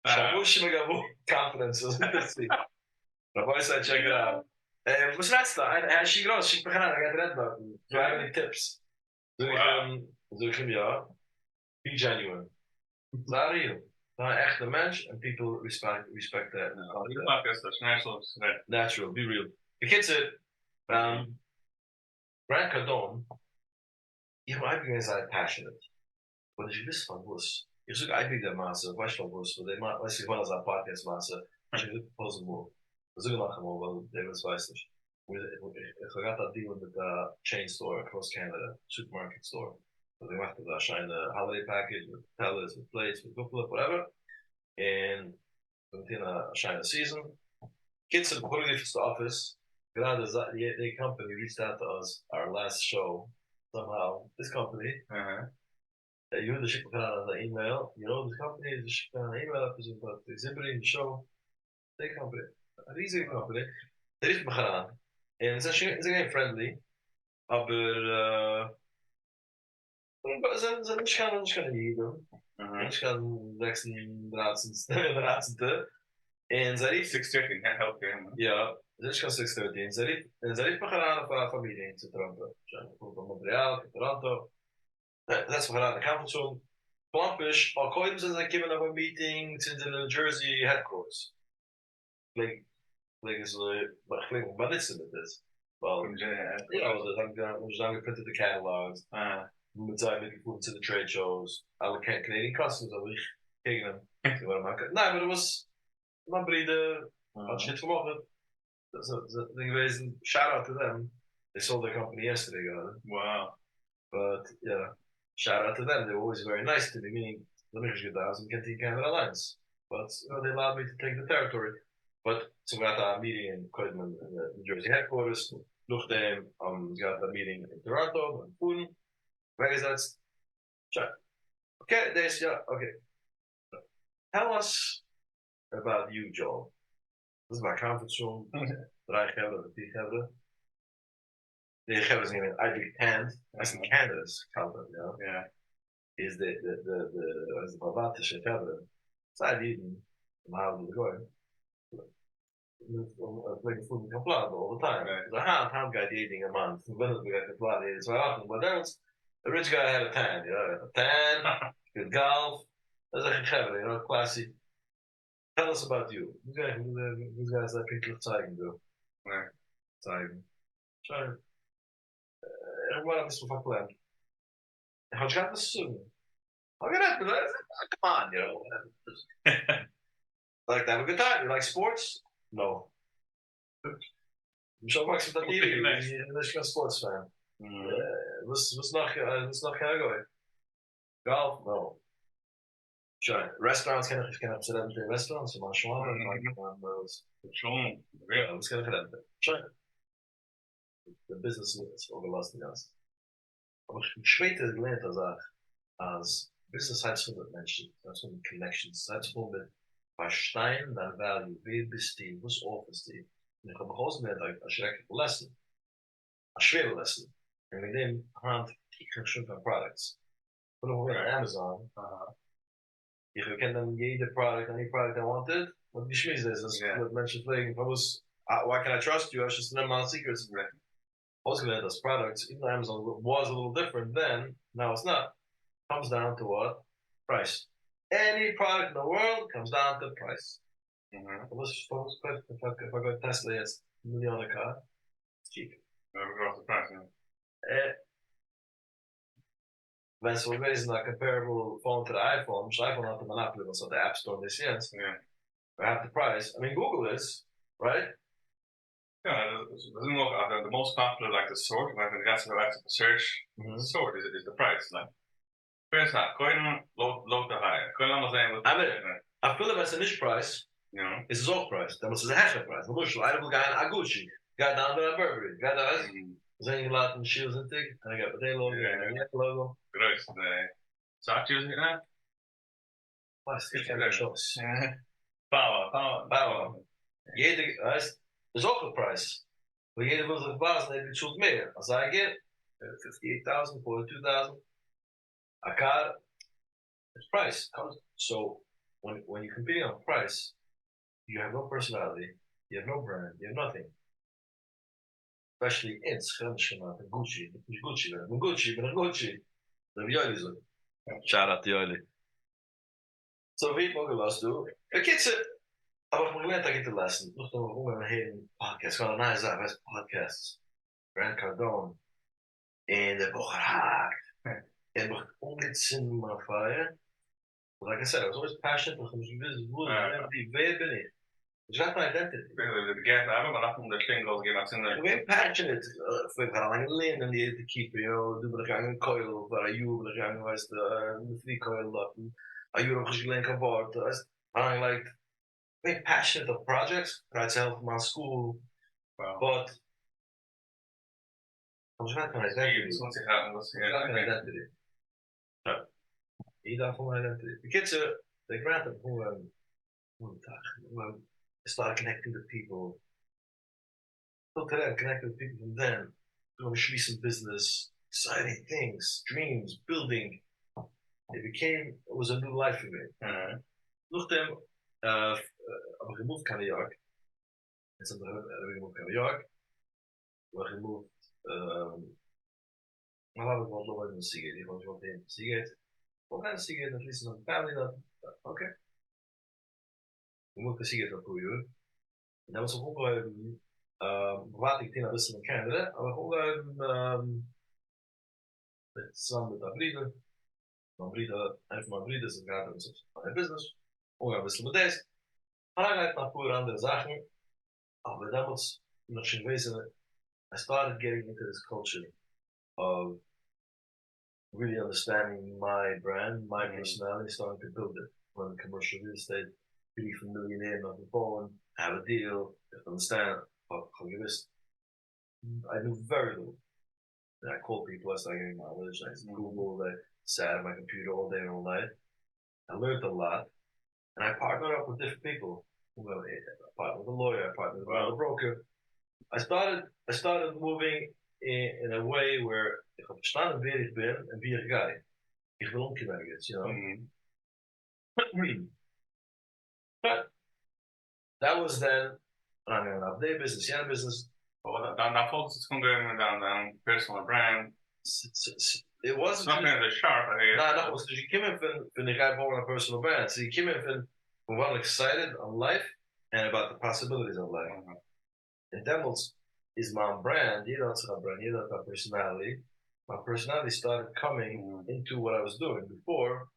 Shamush megabon conferences. My boy said, check it out. Was laatste? Hij is groot, ik begin aan, ik ga het red button. Do I have any tips? Doe ik hem, ja. Be genuine. That real. Nou, echt een mens en people respect that. Die podcast, dat is natural, be real. The kids said, Grant Cardone, ich bin eigentlich sehr passionate. Aber ich weiß von was. Ich suche eigentlich der Maße, weißt du von was, weil der weiß ich, wann das ein Podcast Maße, ich will posen wo. Das ist noch einmal, weil der das weiß nicht. Ich habe gerade deal mit der Chain Store across Canada, supermarket store. So they maakten daar shine holiday package with pellets, with plates, with goopel, whatever. And within a shine season, kids at the office, gerade the company reached out to us, our last show, somehow, this company, you the ship on the email, this company is the ship on the email episode, but exhibiting the show, the company, a easy company, they richten me gaan. En ze zijn friendly, aber ze niet gaan hier doen. Ze gaan 16 en ze richten 613, help him. ja, ze gaan 613. En ze richten me gaan op haar familie in Toronto. Van Montreal, Toronto. Dat is me gaan de conference room. Plumpish, al kooien ze zijn given up a meeting sinds in the Jersey headquarters. Like is but it's in this. Well, we printed the catalogs. We making food to the trade shows. Alle Canadian customers over keken hem. No, but it was my breeder. Shit vermogen. Shout out to them. They sold their company yesterday, guys. Wow. But yeah, shout out to them. They were always very nice to me. Meaning, let me just get down and get the Canada Alliance. But they allowed me to take the territory. But so we had a meeting in Cardone in the New Jersey headquarters. Nog then, we got a meeting in Toronto, in Poon. Weggezetst. Check. Okay, okay. Tell us about you, Joel. This is my conference room. Drei Gebber, die Gebber. Die Gebber zijn in eigenlijk hand. That's in Canada's culture, you know? Yeah. Is the Bavatische Gebber. Zij die houden we going. Like food can plan all the time. Right. The ham guy eating a month. The business guy can plan it so often. But then the rich guy had a tan, a tan, good golf. That's like a clever, classy. Tell us about you. These guys that people zeigen do. Right. Zeigen. Schau. What is for plan? How you got this soon? Come on, Like to have a good time. You like sports? No. Zo maakt ze dat hier. Je is geen sportsfan. Was nog heel golf? No. Sure. Restaurants kan ik opzetten met de restaurants. Maar gewoon. Schon. Ja, dat kan ik redden. Sure. The business is overlasting us. Maar ik weet het gelernt als business heißt von den Menschen, das von den Connections, das heißt von den Verstehen, dein Value, wie bist du, was offers du. Und ich habe geholfen, als schreckliche Lesson, als schwere Lesson. Und mit dem Hand, ich kann schon von Products. Und dann wir auf Amazon, ich kenne dann jede Product, any product I wanted, und die schmiss ist, mit Menschen fragen, why can I trust you? I was just in my secrets. Ausgelernt as products, even though Amazon was a little different then, now it's not. Comes down to what? Price. Any product in the world comes down to price. If I go to Tesla, it's $1 million car. It's cheap. Never go off the price, yeah. mensen wel wezen naar comparable phone to the iPhone, dus iPhone had the monopoly was on the App Store this year. Yeah. We have the price. I mean, Google is, right? Yeah, we doen ook the most popular, like the sort, like the guys who have to search, the sort is the price. Like, first not, coin low to high. Coin almost saying with. I mean, I feel that it's a niche price. You know, it's a price. That was a hashtag price. The bushel. I don't guy in Gucci. Got down to Burberry. Got that. Zijn laten shields en tik. En ik heb het hele logo. En het logo. Groot. Zou je het gedaan? Wat is het? Shops. Powwow. Jeder is ook een prijs. Maar jeder wil zich bazen en het zoekt meer. Als hij get 58,000, 42,000. A car, it's price. So when you're competing on price, you have no personality, you have no brand, you have nothing. Especially in Schenschema and Gucci. Gucci. Dat heb jullie zo. Shout out to jullie. So wie mogen last doen? Ik heb ze. Aber ik moet dat ik te lessen. Nog dan gewoon een hele podcast. Gewoon een nice best podcasts. Brand Cardone. En dat wordt geraakt. En nog ongeveer maar fire. Like I said, I was always passionate for the die weet ben ik. Dus dat mijn identity. De gap hebben, maar dat komt de klinkt als ik iemand in de. Ik ben passionate. Ik ga lang alleen die te keepen, yo. Doe me een coil, waar je wil gaan, was de free coil up. I you nog gelijk aan boord. I like being passionate of projects. I try to help my school, but I was not my identity. Ieder van mijn identity. The kids they granted who started connecting with people. Connecting with people from then. Doing a business, exciting things, dreams, building. It was a new life for me. Look them, we gemoved to New York. En ze hebben gemoved to New York. We gemoved, maar laten we wel door een sigaret. Die was wel een sigaret. We gaan een sigaret, at least een family. Okay. We moeten een sigaret op groeien. En dat was ook wat ik denk dat is een kinderen. Maar gewoon samen met mijn vrienden. Een van mijn vrienden is een graad van mijn business. We gaan wisselen met deze. Maar dan ga ik naar voor andere zaken. Maar dat was nog geen wezen. I started getting into this culture of really understanding my brand, my personality, starting to build it. When commercial real estate, really familiar on the phone, have a deal, understand how you list. I knew very little. And I called people as I getting knowledge. I Googled, I sat at my computer all day and all night. I learned a lot. And I partnered up with different people. I partnered with a lawyer, I partnered with a broker. I started moving in a way where ik op staan wie ik ben en wie ik ga. Ik wil omkijken, you know. But that was then. I'm going to update business, yeah, business. Dan focus het gewoon dan personal brand. It wasn't not really sharp, I guess. No, was because you came in from the guy born a personal brand. So you came in from well excited on life and about the possibilities of life. And that is my brand. You know, it's my brand. You know, my personality. My personality started coming into what I was doing before.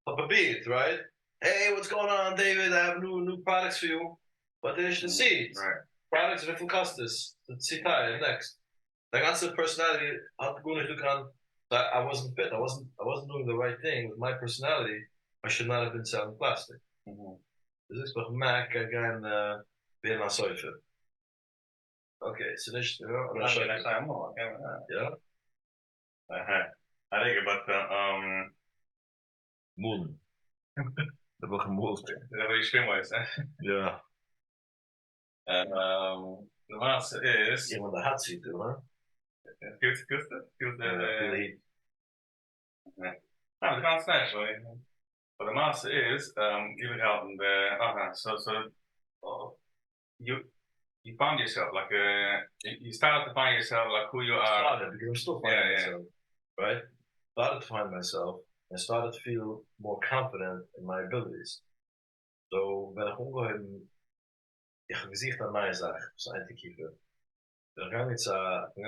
Up a beat, right? Hey, what's going on, David? I have new products for you. But then you should see it. Right. Products different customers. See time next. Like that's the personality. I'm going to do. I wasn't fit. I wasn't doing the right thing with my personality. I should not have been selling plastic. Dus ik ben Mac gaan weer naar zuiver. Okay, so this yeah. I think about Moon. Dat wordt gemoeld. Dat is slim is, hè? Ja. En de laatste is. Iemand de hat ziet doen, hè? Feels the nou, we gaan snel, sorry. Maar de laatste is, jullie helpen de, you found yourself, like, you started to find yourself, like who you are. Started, because I'm still finding myself, right? Started to find myself, and started to feel more confident in my abilities. So, ben ik ongeveer, ik heb gezegd aan mij zaken, zijn te kiezen. Dan ga ik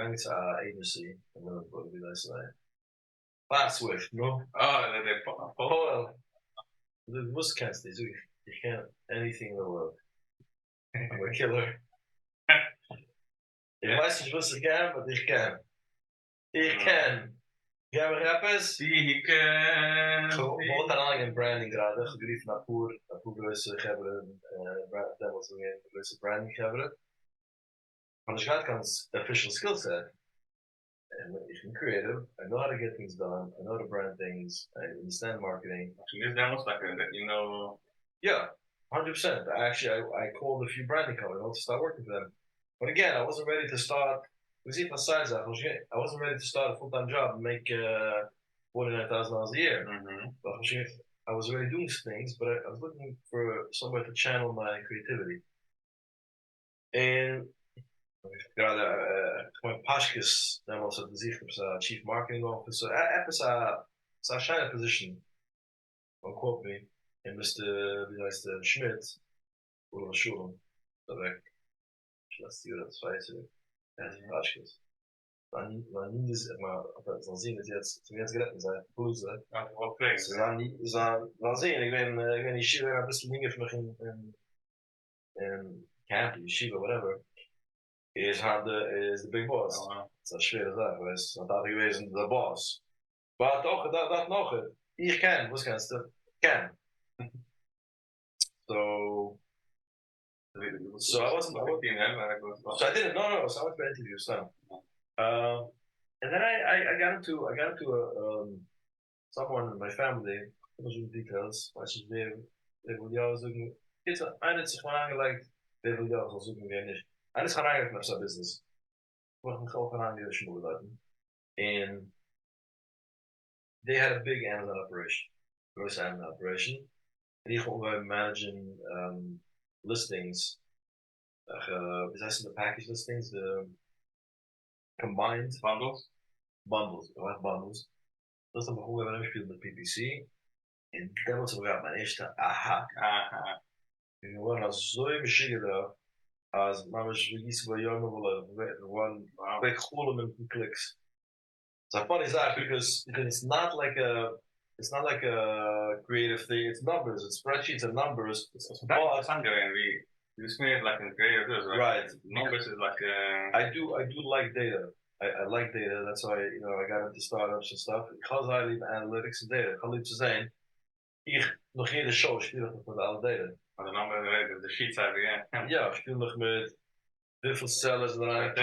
niet aan agency, en dan word ik weer Swift, no? Oh, they Powwow. Du musst kennst dich, ich kann anything in the world. I'm a killer. Ich weiß nicht, was ich kann, aber ich kann. Ich kann. Gaan we rappers? Die can. Gewoon daar in branding graden, gegriefd naar Poer gewisse geberen, dat was een gewisse branding geberen. Maar de gaat kan official skill set. And if I'm creative, I know how to get things done, I know how to brand things, I understand marketing. This demos like that, you know. Yeah, 100%. Actually, I called a few branding companies. I want to start working for them. But again, I wasn't ready to start. I wasn't ready to start a full-time job and make $49,000 a year. But I was already doing things, but I was looking for somewhere to channel my creativity. And gewoon Powcast, that was the chief marketing officer. It's a shiny position. Don't quote me. And Mr. Schmidt, Ulrich Schulen, let's see what that's right. That's Powcast. Dan nie maar dan zien het jetzt zum jetzt geretten sein Bluse. Ja, wat klinkt. Dan zien ik ben yeshiva een bisschen dingen van in camp yeshiva whatever is the big boss. Het is schwere zaak wees want dat geweest de boss. Maar toch dat nog het. Hier kan was kannst du can. So I wasn't so I didn't no so I went to interviews then. And then I got into someone in my family. Those are the details. I should be able to it's it's like they will go also again. And it's going to have business. What we call Unedited Shmooze. And they had a big Amazon operation, gross Amazon operation. And die gewoon managing listings. Besides the package listings, the combined bundles. Dat is dan begonnen we hebben met PPC. En dat was ook mijn eerste aha. En we waren zo beschikbaar als maar we gießen bij jou willen. One quick hole met clicks. It's a funny thing because it's not like a creative thing. It's numbers. It's spreadsheets and numbers. That's Hungarian. We made like a creative, right? Numbers is like I do like data. I like data. That's why I got into startups and stuff. Ik ga eigenlijk analytics en data. Ik ga liefst zijn. Hier nog geen show spelen met alle data. Maar de number, de sheets hebben ja. Ja, ik speel nog met hoeveel cellen ze eraan.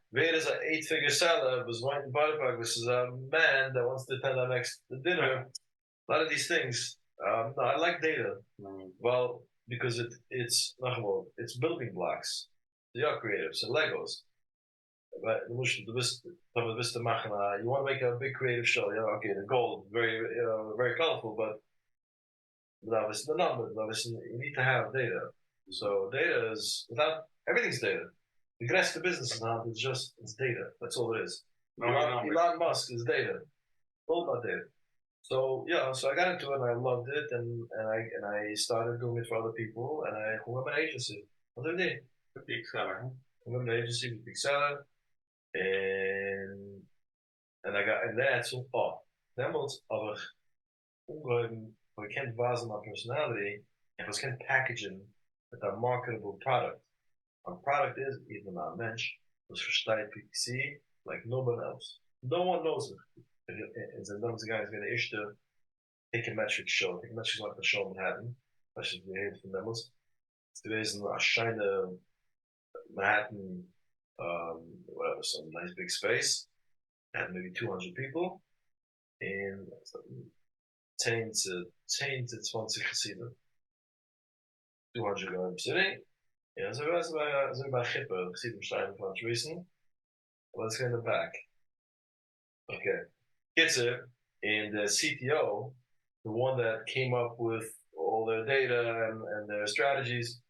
Weer is een 8-figure seller. Was one in Butterpark. This is a man that wants to attend our next dinner. A lot of these things. No, I like data. Well, because it's building blocks. They are creatives and Legos. But you want to make a big creative show. Yeah, okay, the goal very colorful, but that is the number. You need to have data. So data is everything's data. The rest of the business is not. It's data. That's all it is. Elon Musk is data. All about data. So yeah, so I got into it and I loved it and I started doing it for other people and I went an agency. What did I do? The big seller. I went an agency with Big Seller. En dat zo dan was aber ongeveer bekend basis my personality and was geen packaging with a marketable product. Our product is even a mensch was verstaat PPC like nobody else. No one knows it. En zijn dan guys gaan eerst take a metric show. Take a metric like the show in Manhattan. Als je die heeft van demos. Het is een shine Manhattan whatever, some nice big space, had maybe 200 people, and 10 to 20 gezinnen. 200 guys sitting, and so by Gippen, gezinnen staan van het reason. Let's go in the back. Okay, Kitzer, and the CTO, the one that came up with all their data and their strategies.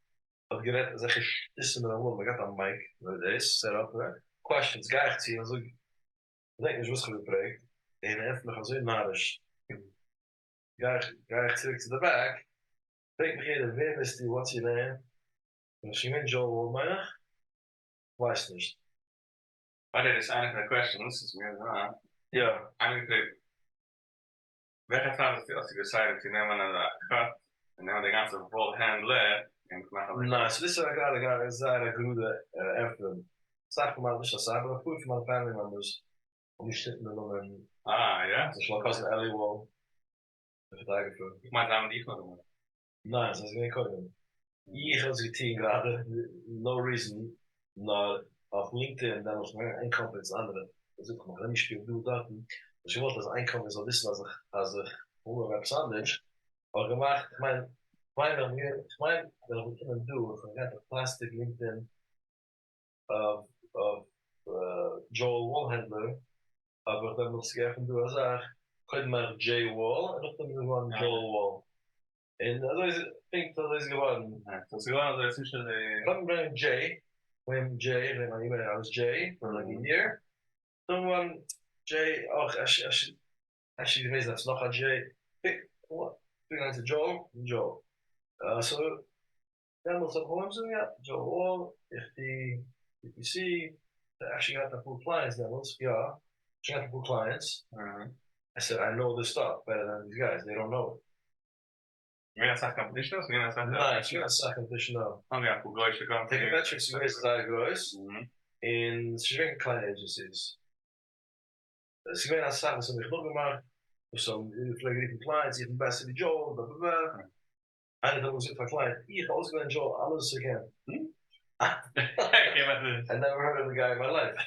Dat gered zeg je, dit is een woman, I got on mic with this set up, right? Questions, guy gezien, dan ik denk is rustig gepreekt. En even nog als in narisch. Guy gezien to the back. Denk beginnen, where is die, what's your name? Misschien met Joel Wolh, maar weiß nicht. But it is eigentlich the questions, is mir Ja. Eigentlich, wer gaat staan als die decided to nemen een cut en nemen de ganze vol hand leer en ik maak Nice. So this is like a Zara Gruda after Sag mal, was das aber cool für meine family members. Und ich stehe nur in ja? so schlag aus Ellie Wall. Photographer. Ik maak daar die gewoon doen. Nice, das ist nicht cool. Ich habe sie getan gerade, no reason, na auf LinkedIn, dann noch mehr Einkommen als andere. Also ich mache nicht viel du Daten. Ich wollte das Einkommen so wissen, als ich 100 Sandwich. Aber gemacht, ich meine, wenn wir können do, ich habe Plastic LinkedIn of Joel Wolh Händler, aber dann muss ich einfach do, also können wir J Wall und dann wir Joel Wall. En dat is, ik denk dat is gewoon. Dat is gewoon, dat is niet Dan ben ik J. When J, then my email was J for like a year. Dan J, als je weet dat is nog een J. Pick, what? Toen had Joe. So, dan was het gewoon zo, ja, Joe Wall, if the PPC, actually got the full clients, that was, yeah, she got the full clients. I said, I know this stuff better than these guys, they don't know it. Minä saa competition, minä saa. Nice, minä saa competition now. On ja, hoe gooi je kan. Take a metrics geweest daar geweest. In ze werken kleine agencies. Ze gaan naar samen ze nog gemaakt. Of zo, flagrante clients, even best die Joel, blah blah blah. En dan was het van client. Hier, als ik ben Joel, alles again. I never heard of the guy in my life.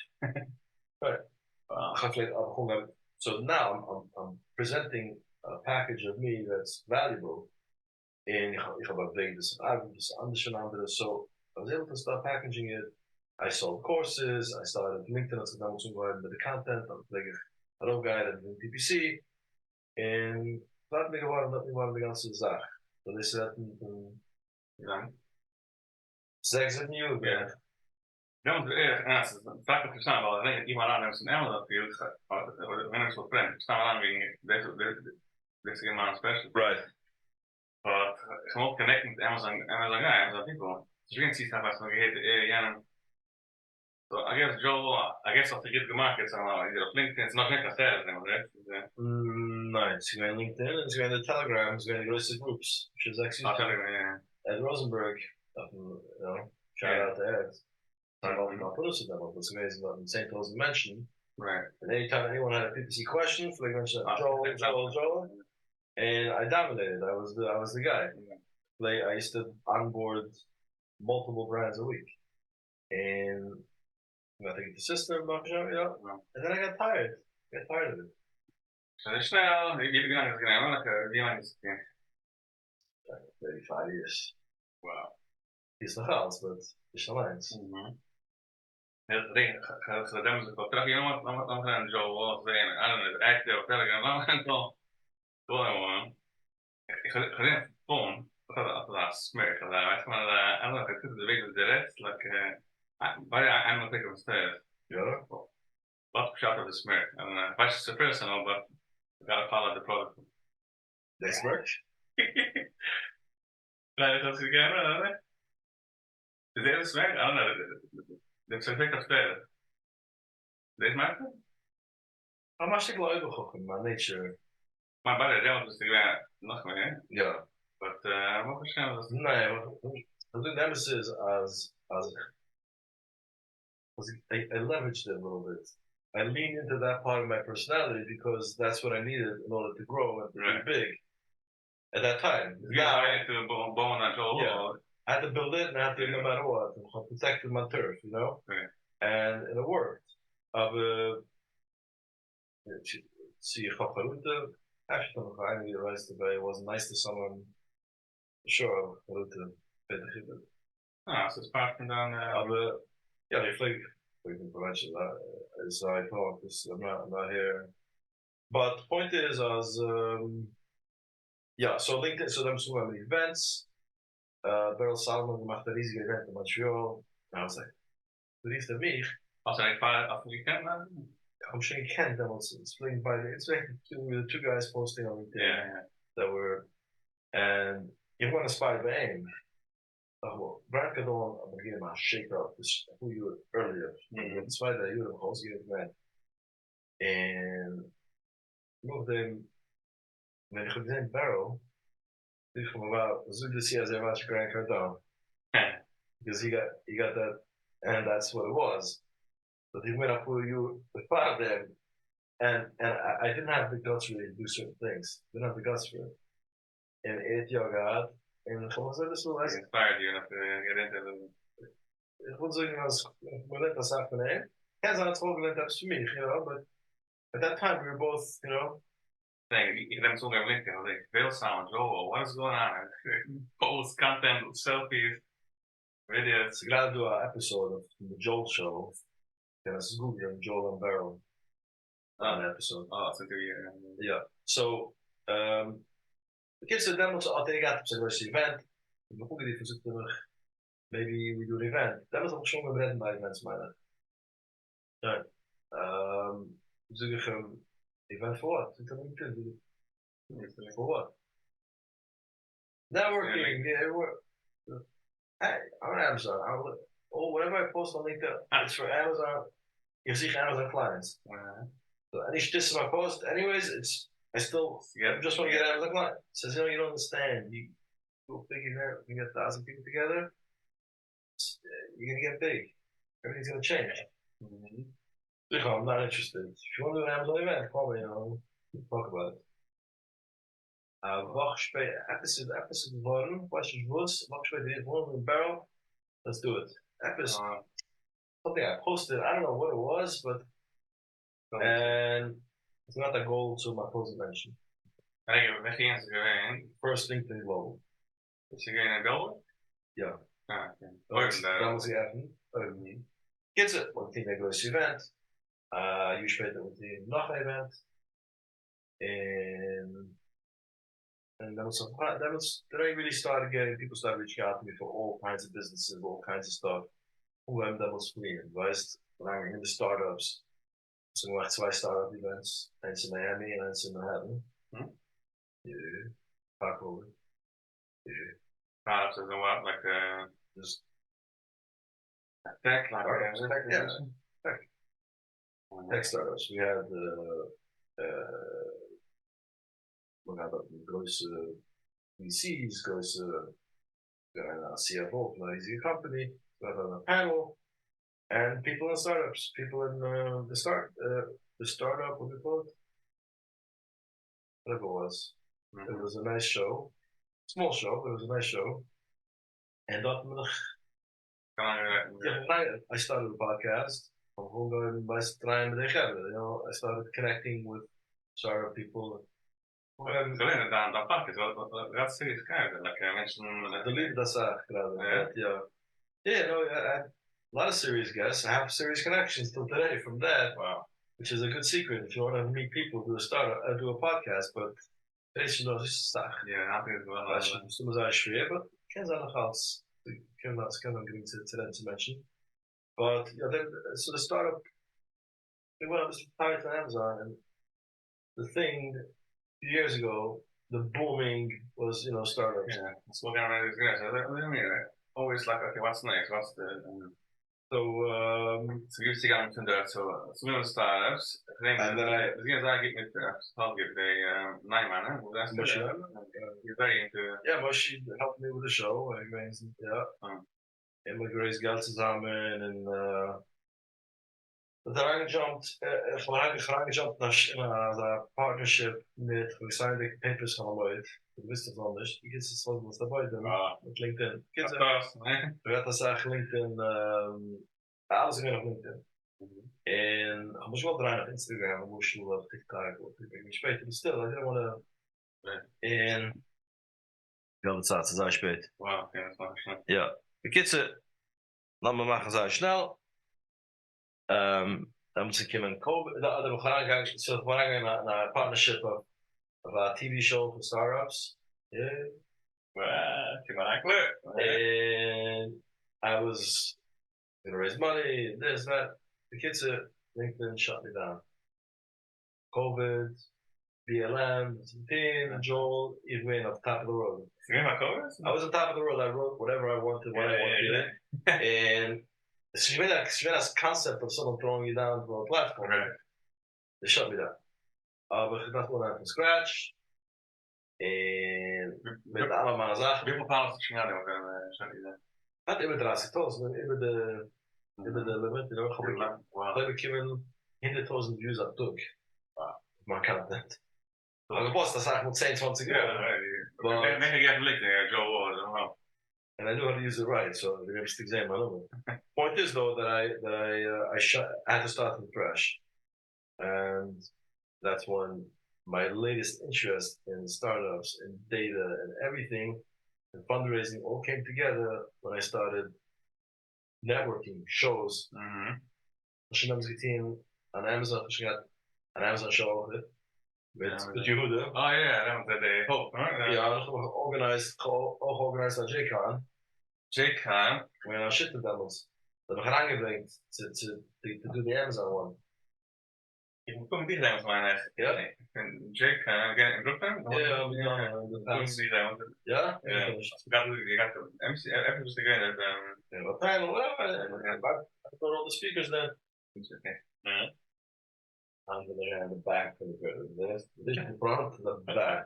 Right. So now I'm presenting a package of me that's valuable. En ik ga wat wegen, dus anders van anderen. So I was able to start packaging it. I sold courses. I started LinkedIn als ik dan moest gaan met de content. Dan bleek ik een ook guy dat in PPC. En dat me geworden de ganze zaak. Dat is dat een zeg het nieuw. Ja. Ja, want vaak het verstaan wel. Ik iemand aan heeft zijn emmer dat field. When ik zo friend, staan we aan wegen deze iemand special. Right. But gewoon connecting with Amazon Amazon people. So you can see stuff as we hit So I guess Joel, I guess of the good markets on either LinkedIn, it's not like a sales thing, right? Nice. Ze gaan LinkedIn en ze gaan de Telegram, ze gaan de grootste groups. Which is actually Telegram, Ed Rosenberg, shout out to Ed. I'm all not posted that one, but it's amazing that in St. Louis mentioned. Right. And anytime anyone had a PPC question, they mentioned Joel. And I dominated. I was the guy. I used to onboard multiple brands a week, and I think the system, and then I got tired. Of it. So this now, you're gonna like a dealing 35 years. Wow. It's the house, but it's the lines. So them is terug. You know what? I'm going to Joel Wolh saying, I don't know, active Telegram. I'm going ik ga in phone, dat smerk dat maar I don't know, ik de week direct like but I'm not thinking of stairs. Yeah. What shot of the smerk and what's the personal but you gotta follow the protocol. They smirk? Right, that's again, right? Is there a smerk? I don't know. The effect of stairs. Deze maakt het? How much ik wel uitgegokken, maar nature. Maar bij de demo is het nog meer. Ja. But wat verschil was het? Nee, wat de nemesis as I leveraged it a little bit. I leaned into that part of my personality because that's what I needed in order to grow and to be big. At that time. Now, I had to bone on Joel. Yeah. I had to build it and I had to, no matter what, protect my turf, you know? Right. And it worked. See, Gafaruta, actually, nog eindige reis erbij. It was nice to someone, sure, Gafaruta, beter gebeurd. Ah, so it's apart from down there. Yeah, die vlieg, we can mention that, as I thought, because I'm not here. But the point is, yeah, so LinkedIn, so them some of the events. Beryl Salmon macht een riesige event in Montreal. Nou, was like, believe to me. Als hij af weekend I'm sure you can. That was explained by the two guys posting on LinkedIn. Yeah. That were, and you want to spy by aim. Brad Cardone, I'm gonna give him a shake up. Who you were earlier. That's why you were also man. En nogtheen, when ik gezien Barrel, ik van wow, zo dus he has a much grand Cardone. Because he got that, and that's what it was. But he went up for you with part of them, and I didn't have the guts really to do certain things. Didn't have the guts for it. And it yoga and gewoon zo dus wel. Inspired you enough to get into the. Gewoon zo als moment als af van hem. Hands on het volgende that's for me, you know. But at that time we were both, you know. Ik denk zo op LinkedIn, want ik veel samen. Joel, what is going on? Post content, selfies, videos. So I gotta do an episode of the Joel show. And this is Google Joel and Barrel. On an episode. Oh, so 2 years. Yeah. So the kids said that much all they got to the event. Maybe we do an event. That was ook zo'n bread bij mensen, maar. Ja. Dus ik event for what? Ik kan niet doen. For what? Networking. Hey, on Amazon. Whatever I post on LinkedIn, it's for Amazon. You see Amazon clients. So any just my post, anyways, I still just want to get Amazon client. Says you don't understand. You go figure there. You get 1,000 people together. You're gonna get big. Everything's gonna change. I'm not interested. If you want to do an Amazon event, call me. We'll talk about it. Wacht spelen. Episode 1. Questions was. Wacht spelen. One in barrel. Let's do it. Episode. Something I posted. I don't know what it was, but and it's not that goal to my post mention. Waar ging je heen? First LinkedIn global. Is je in België? Ja. Dat was even. Kids, one thing that goes to event. You spent it with the nacht event. And then I really started getting people started reaching out to me for all kinds of businesses, all kinds of stuff. That was free. Weißt, in the startups. So we had 2 startup events. Eins in Miami and eins in Manhattan. Yeah. Vaak over. Yeah. Startups is what? Like just tech, tech startups. We had große VCs, große CFO from an easy company. We had a panel, and people in startups, people in the startup, what do you call it? Whatever it was. It was a nice show, small show, but it was a nice show. And I started a podcast. I started connecting with startup people. Dat pak is wat serieus kijken. Like mensen. Delete dat zag yeah. Yeah, no, I had a lot of serious guests. I have serious connections till today from that. Wow. Which is a good secret if you want to meet people, do a podcast, but deze nog is stag. Yeah, I think it's well. Als je soms uitschreeuwen, but ken ze nog als ken dat going to mention. But yeah, so the startup they went up to Amazon, and the thing a few years ago, the booming was startups. Yeah, it's looking around these guys. Always like, okay, what's next? What's the so you see got into that so some startups. And then I get with help give the 9 man. You're very into. Yeah, Moshi helped me with the show. En met Grace geld samen en we jumped naar partnership met we signed papers gaan ooit. We wisten van dus. Je kunt het wat daarbij doen met LinkedIn. We hadden zeggen LinkedIn. Alles is nog LinkedIn. En ik moest wel draaien op Instagram, moest je wel op TikTok. Ik speelde het stil. Ik didn't want to. En ja, wat staat ze spät. Wow, ja, dat mag snel. Ja, de kids, laat me maken zo snel. Dan moet ik in COVID. Dan we gaan naar een partnership of a TV show for startups. Yeah. And I was gonna raise money, this, that. The kids at LinkedIn shut me down. COVID, BLM, Joel, he went off the top of the road. I was on top of the road. I wrote whatever I wanted, when I wanted. And so you made that concept of someone throwing you down from a platform. Right. they shut me down. Aber ich dachte mal from scratch. En met allemaal zaken. Wie bepaalt het signaal ook aan sorry. Had immer 30.000, immer de limit, you know. Wow. We hebben 100.000 views op Tug. Maar kan het niet. Maar de boss, dat zag moet 22 euro. Ja, nee, ik heb gelijk, Joel Wolh. And I knew how to use it right, so the next exam I know. Point is though that I had to start from fresh, and that's when my latest interest in startups and data and everything and fundraising all came together when I started networking shows. Als je namens het team aan Amazon geschreven, an Amazon show met Jehuda. Oh yeah, that they hope. Ja, georganiseerd aan JCon. JCon. We gaan shit te demos. Dat we gaan aangebracht to do the Amazon one. Ik moet komen dichtbij met mij echt. Ja? JCon, in Brooklyn? Ja, ja. Je gaat even dus degene. Wat fijn, I put all the speakers then. Okay. I'm gonna in the back for this the front to the back.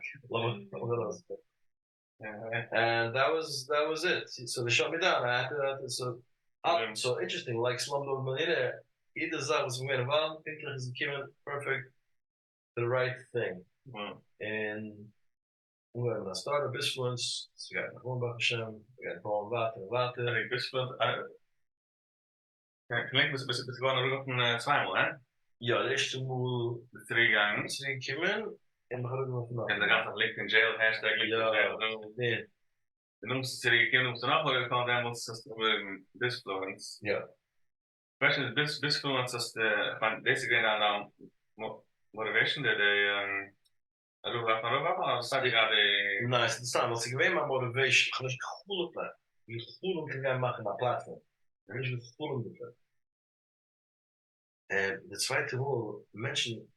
And that was it. So they shut me down. After that, so interesting. Like Slumdog Millionaire, either that was going around, thinking is perfect, the right thing. And when I started Bizfluence, we got Gewoon Hashem, we got Gewoon Water. I think Bizfluence. Klinkt het gewoon nog een zwijmel, hè? Ja, de eerste moet 3 gangen. 3 keer en we gaan nog vanaf. En dan gaat het link in jail, hashtag link in jail. Nee. De noemste 3 keer noemt ze nog wel gewoon dan Bizfluence. Ja. Question is Bizfluence is van deze keer dan motivation dat de Roblox van Roblox staat die gaat de. Nice, dat staan. Als ik weet maar motivation, gewoon als ik goed op blijf. Je goed om te gaan maken naar platform. En als je het goed om te blijven. And the zweite wohl mentioned,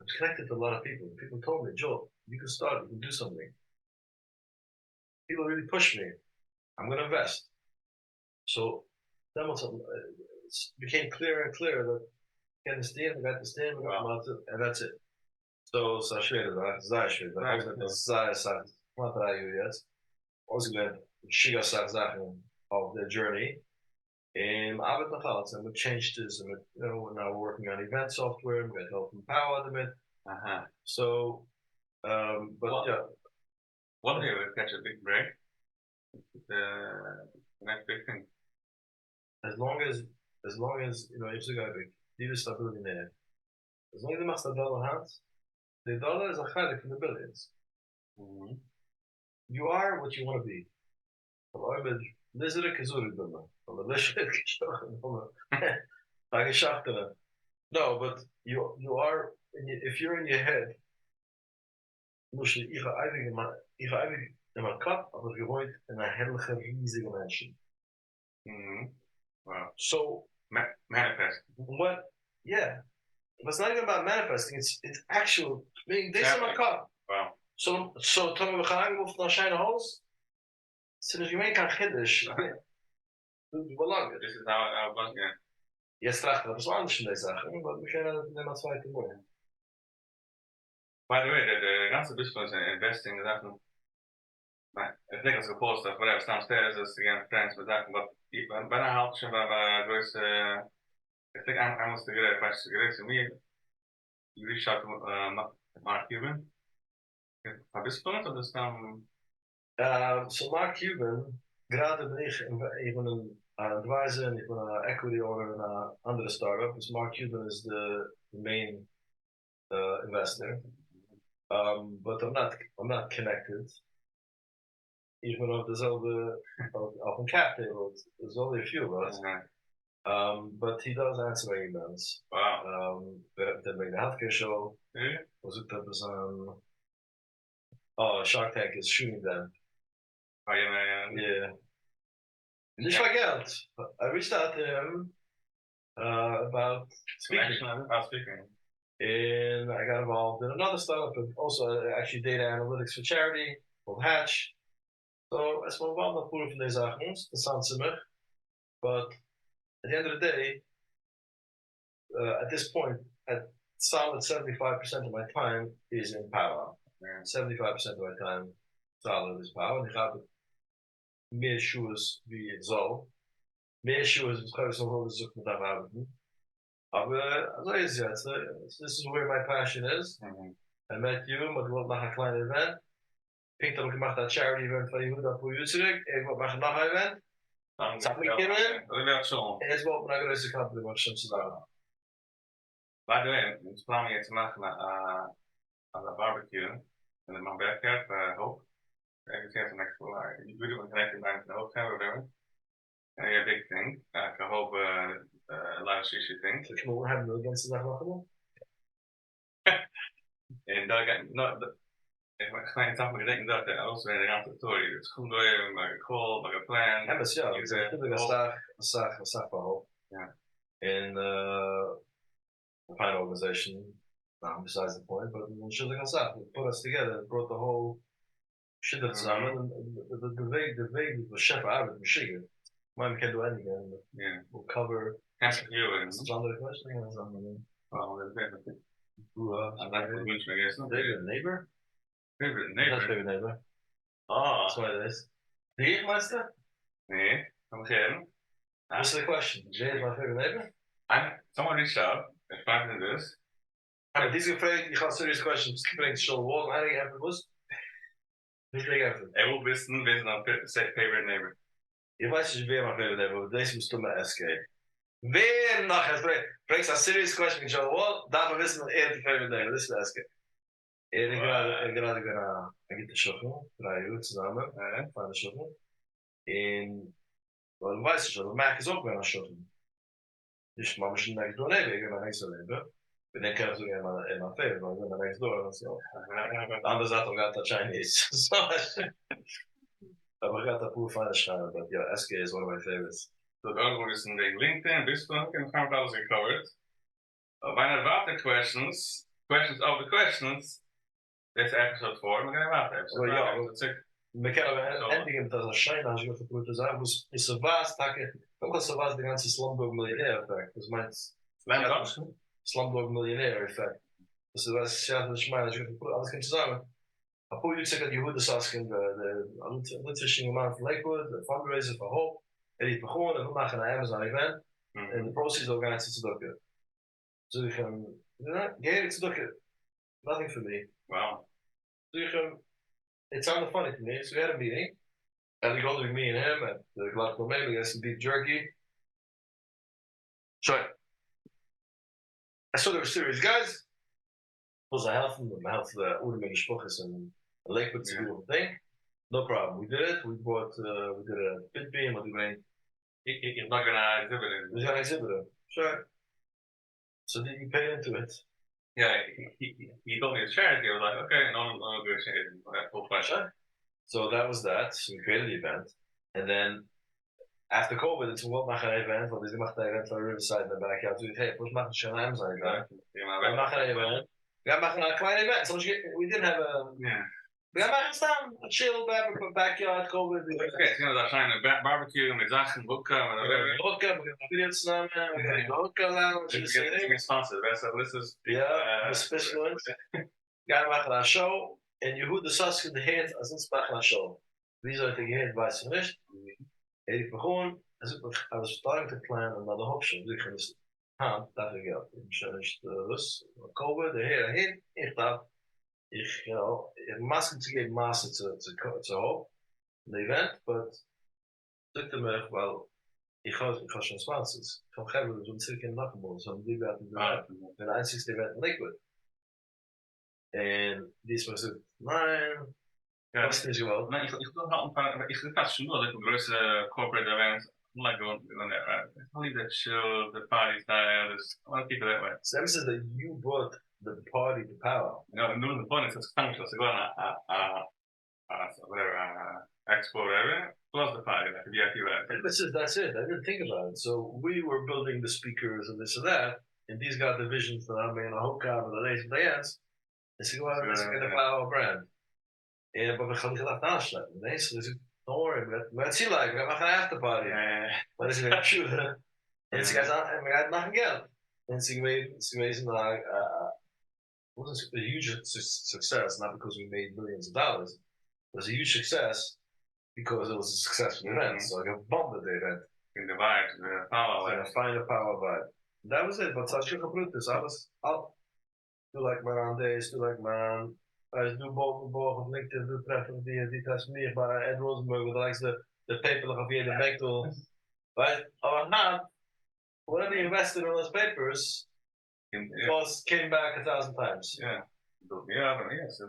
I've connected to a lot of people. People told me, Joel, you can start, you can do something. People really pushed me. I'm going to invest. So then it became clearer and clearer that I understand, I got to stand, and that's it. So, of the journey. And I would nog and we changed this, and we're now working on event software. We got help from Powwow Events. So, but yeah. One day we'll catch a big break. The next big thing. As long as it's a guy big, die is stability there. As long as the master dollar has, the dollar is a chalik from the billions. You are what you want to be. Lizard Kazuri Duma. No, but you are if you're in your head, ik ga eigenlijk in mijn kop, aber gegooid in een hele riesige mensen. Wow. So manifest. What? Yeah, but it's not even about manifesting. It's actual. Being this in my cup. Wow. So toen we gaan aangeven naar Shine Halls, sinds je mee kan giddish. Belangrijk. This is how belangrijk. Je stracht dat is wel anders in deze zaken, maar we gaan het maar twee te mooi. By the way, the ganze Bizfluence and investing is often. I think it's a post of whatever downstairs is again friends with that, but when I helped him, I think I was the great to me. You reached out to Mark Cuban. Van Bizfluence of this So Mark Cuban, gerade ben ik van een advisor en ik ben een equity owner in een andere startup. Dus Mark Cuban is the main investor. But I'm not connected. Even op dezelfde, op een cap table. There's only a few of us. But he does answer my emails. Wow. Then make the healthcare show. Was it that was Shark Tank is shooting them. Oh yeah. Yeah. Nicht vergelt. I reached out to him about speaking. And I got involved in another startup, and also actually data analytics for charity called Hatch. So it's wel wel wat van deze zaken. Dat sounds similar. But at the end of the day, at this point, solid 75% of my time is in Powwow. 75% of my time solid is Powwow. En ik ga meer shoes wie ik zal. Meer shoes is gewoon zo goed zoek met dat hebben. Maar zo is het. This is where my passion is. I met you, maar ik wil nog een klein event. Ik heb gemaakt dat charity event van je dat voor je terug. Ik wil nog een event. Dan Zag ik in. dat is zo. En is wel naar deze kant de was soms daar. By the way, we plannen hier te maken aan de barbecue. En de man backyard, hoop. Ik zeg het echt wel. You do it connected back to the hope or whatever. And yeah, big thing. I hope live sushi thing. Ik moet hebben we ganze dag nog gedaan. En dan ga ik ik ga je toch maar denken dat er alles weer een aantal stories. Het is goed door je, maar ik call, maar ik plan. Ja, maar ja, ik zag wel hoop. Ja. In the fine organization, besides the point, but we should have put us together, brought the whole shit up zusammen. The way we chef out with machine. Man, we can do anything. Yeah. We'll cover. Thanks for you. And Andere question. well, that's it. I'd like to mention, I guess. favorite neighbor. Favorite That's neighbor. favorite neighbor. Oh. That's what it is. The master. Nee, come again. What's the question? Jay is my favorite neighbor. Someone reached out. If I can do this. Maar die is gevraagd, die gaat serious questions. Ik breng Joel Wolh, en hij heeft het dus ik heb het. I will listen based on favorite neighbor. Je weet je weer mijn favorite neighbor, deze moest toen met SK. Weer nog eens brengt een serious question met Joel Wolh, daarvoor wisten we eerder de favorite neighbor, dit is de SK. En ik ga de shoppen, 3 uur samen, van de shoppen. En wat weet je, de merk is ook weer aan shoppen. Dus maar misschien next door, nee, ik ga niks leven. Ik denk dat ik in mijn favorite, maar ik ga next door, dat is wel. Anders had ik dat Chinese. But we got that poor fine schrijven, but yeah, SK is one of my favorites. So the other one is in the LinkedIn, Bizfluence, and how that was covered. Bijna water questions of the questions. Dit is episode 4, maar geen water episode. Oh ja, we kennen ending met dat shine als je geprobeerd te zeggen, is zo vast takken. Ook als zo vast de ganze Slumdog Millionaire effect. Dus mijn Slumdog Millionaire effect. Dus dat was ja, dat is als je geprobeerd alles kunt samen. Maar hoe je zegt dat je hoe de sasken de nutrition man van Lakewood, de fundraiser van Hope, en die begon en we maken een Amazon event en de proceeds organisatie te doen. So you can, it's nothing for me. Wow. So you can, it sounded funny to me. So we had a meeting, and we go to me and him, and the Glasgow man, we got some beef jerky. So I saw there were serious guys. Was a half of the Unedited Shmooze and Lakewood school thing. No problem. We did it. We did a pit beam. What we made. You're not gonna exhibit it. We got exhibited. Sure. So did you pay into it? Yeah, he told me it's charity. I was like, okay, no good charity. Full question. So that was that. So we created the event, and then after COVID, it's what mag een event. Want we mag een event van Riverside in de backyard. Toen hey, volgens mij mag een Amazon event. We mag een event. We gaan maken een klein event. Soms we didn't have a. Yeah. We gaan maken staan. A chill backyard COVID. Okay, so daar zijn een barbecue met zaken, boeken, we gaan video's samen. We gaan de hotel lounge. Het is sponsor. This is ja, Bizfluence. Gaan we maken een show. En je hoort de Saskia de heet als een maken een show. Wie zou het heet weet je niet. En ik begon. I was starting to plan another hope show. Dus ik ga dus dat ik heb. Dus COVID de heet ik dacht. Ik masker to get master to hope the event, but took them well. Ik ga schon sponsors. Ik ga geven zo'n cirkel in Lakewood, zo'n die werd een einzigste event in Lakewood. En die was het, nee, dat is niet zo wel. Nee, ik wil wel een paar, ik ga zo dat ik een grote corporate event, like going there, only the chill, the party style, just I want to keep it that way. Sam says that you brought the party to Powwow. Ja, en doen de point is functional, so go on whatever, expo, whatever, plus the party, like a VIP event. That's it. I didn't think about it. So we were building the speakers and this and that, and these got the vision for I'm in a whole car with the latest dance. And so go out and get a Powwow brand. And but we gaan niet laten aansluiten. Nee, so don't worry, maar het zie like, we gaan een afterparty. Maar dat is weer shooten. En ze gaan we gaan nog een geld. En ze gewezen naar was a huge success, not because we made millions of dollars. It was a huge success because it was a successful event. So I got bombed at the event. In the vibe, the Powwow Events. Find a Powwow vibe. That was it. But als je gebruikt is, alles al. Doe like maar aan deze, doe like maar aan. Doe boven op LinkedIn, doe treffen die transformeer bij Ed Rosenberg, with likes the paper of via the bank tool. Right? When he invested in those papers, it came back 1,000 times. Yeah. Yes.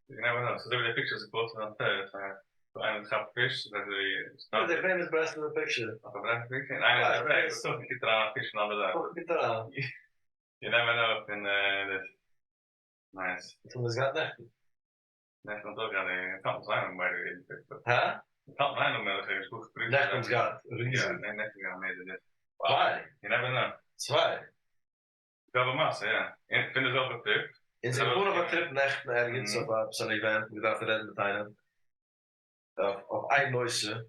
You never know. So there were the pictures of both of them. I'm top fish that The famous best in the picture. Of a brand picture. And I still get around fish and all of that. You never know in this. Nice. Toen is dat echt. Nee, want ook aan de kant zijn bij de Huh? de kant zijn om geen goed geprüft. Net komt gaat. Ja, net gaan mee dit. Why? You never know. Zwei. Wel een massa, ja. Ik vind het wel geprikt. In zijn vorige trip naar ergens op zo'n event, we dachten redden met een of eindloze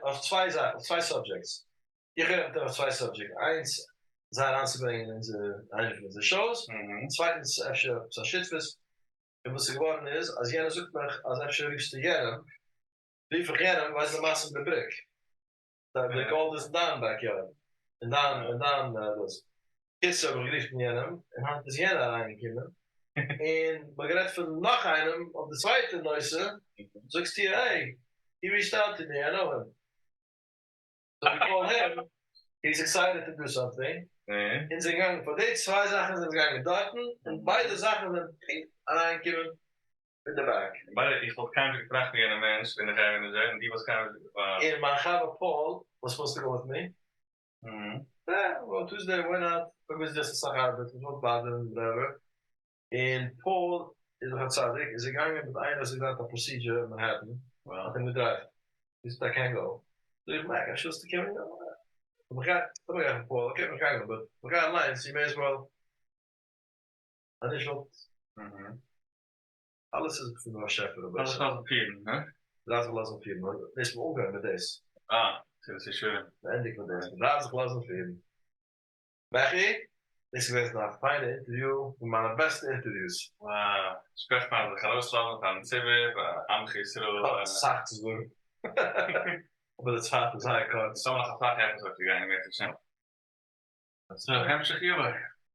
of zwei subjects. Je gaat er twee subjects. Eins zijn aanzubrengen in zijn shows. Zweitens, als je zo'n shitfest, en wat ze geworden is, als jij zoekt naar, als je liefst te jaren, liever jaren, was de massa de brik. De gold is down back jaren. En dan dus. Kids hebben geliefd met jaren, en had dus jaren aangekomen. En we gaan van nog een op de tweede neuze, zoekst hij, hey, he reached out to me, I know him. So we call him, he's excited to do something. In zijn gang, voor deze twee zaken zijn gangen daten, en beide zaken zijn aangekomen in de back. Beide, ik vond keihard gevraagd weer een mens in de gegeven en die was keihard. And my Java Paul was supposed to go with me. Yeah, well, Tuesday, why not? It was just a Sahara, but it was not bad and whatever. And Paul is outside, is gegangen met een als ik dat procedure in Manhattan. Well, in the drive. Dus dat kan go. So ik maak, als je als de camera, we gaan Paul, oké, we gaan, but we gaan online, so you may as well. Initial. Alles is voor een chef. Alles was op 4, hè? Laten we glas op 4, maar dit is mijn omgang met deze. Dat is schön. Einde ik met deze. Laten we glas op 4. Maggie? Dit is geweest naar een fijne interview, mijn beste interviews. Wauw. Sprecht maar de Grootland aan Tibbe, Amgistro. Zacht te doen. Maar het zacht is hij kan. Sommige vragen hebben ze ook gegaan, ik weet het zo. Zo, hem zich hier.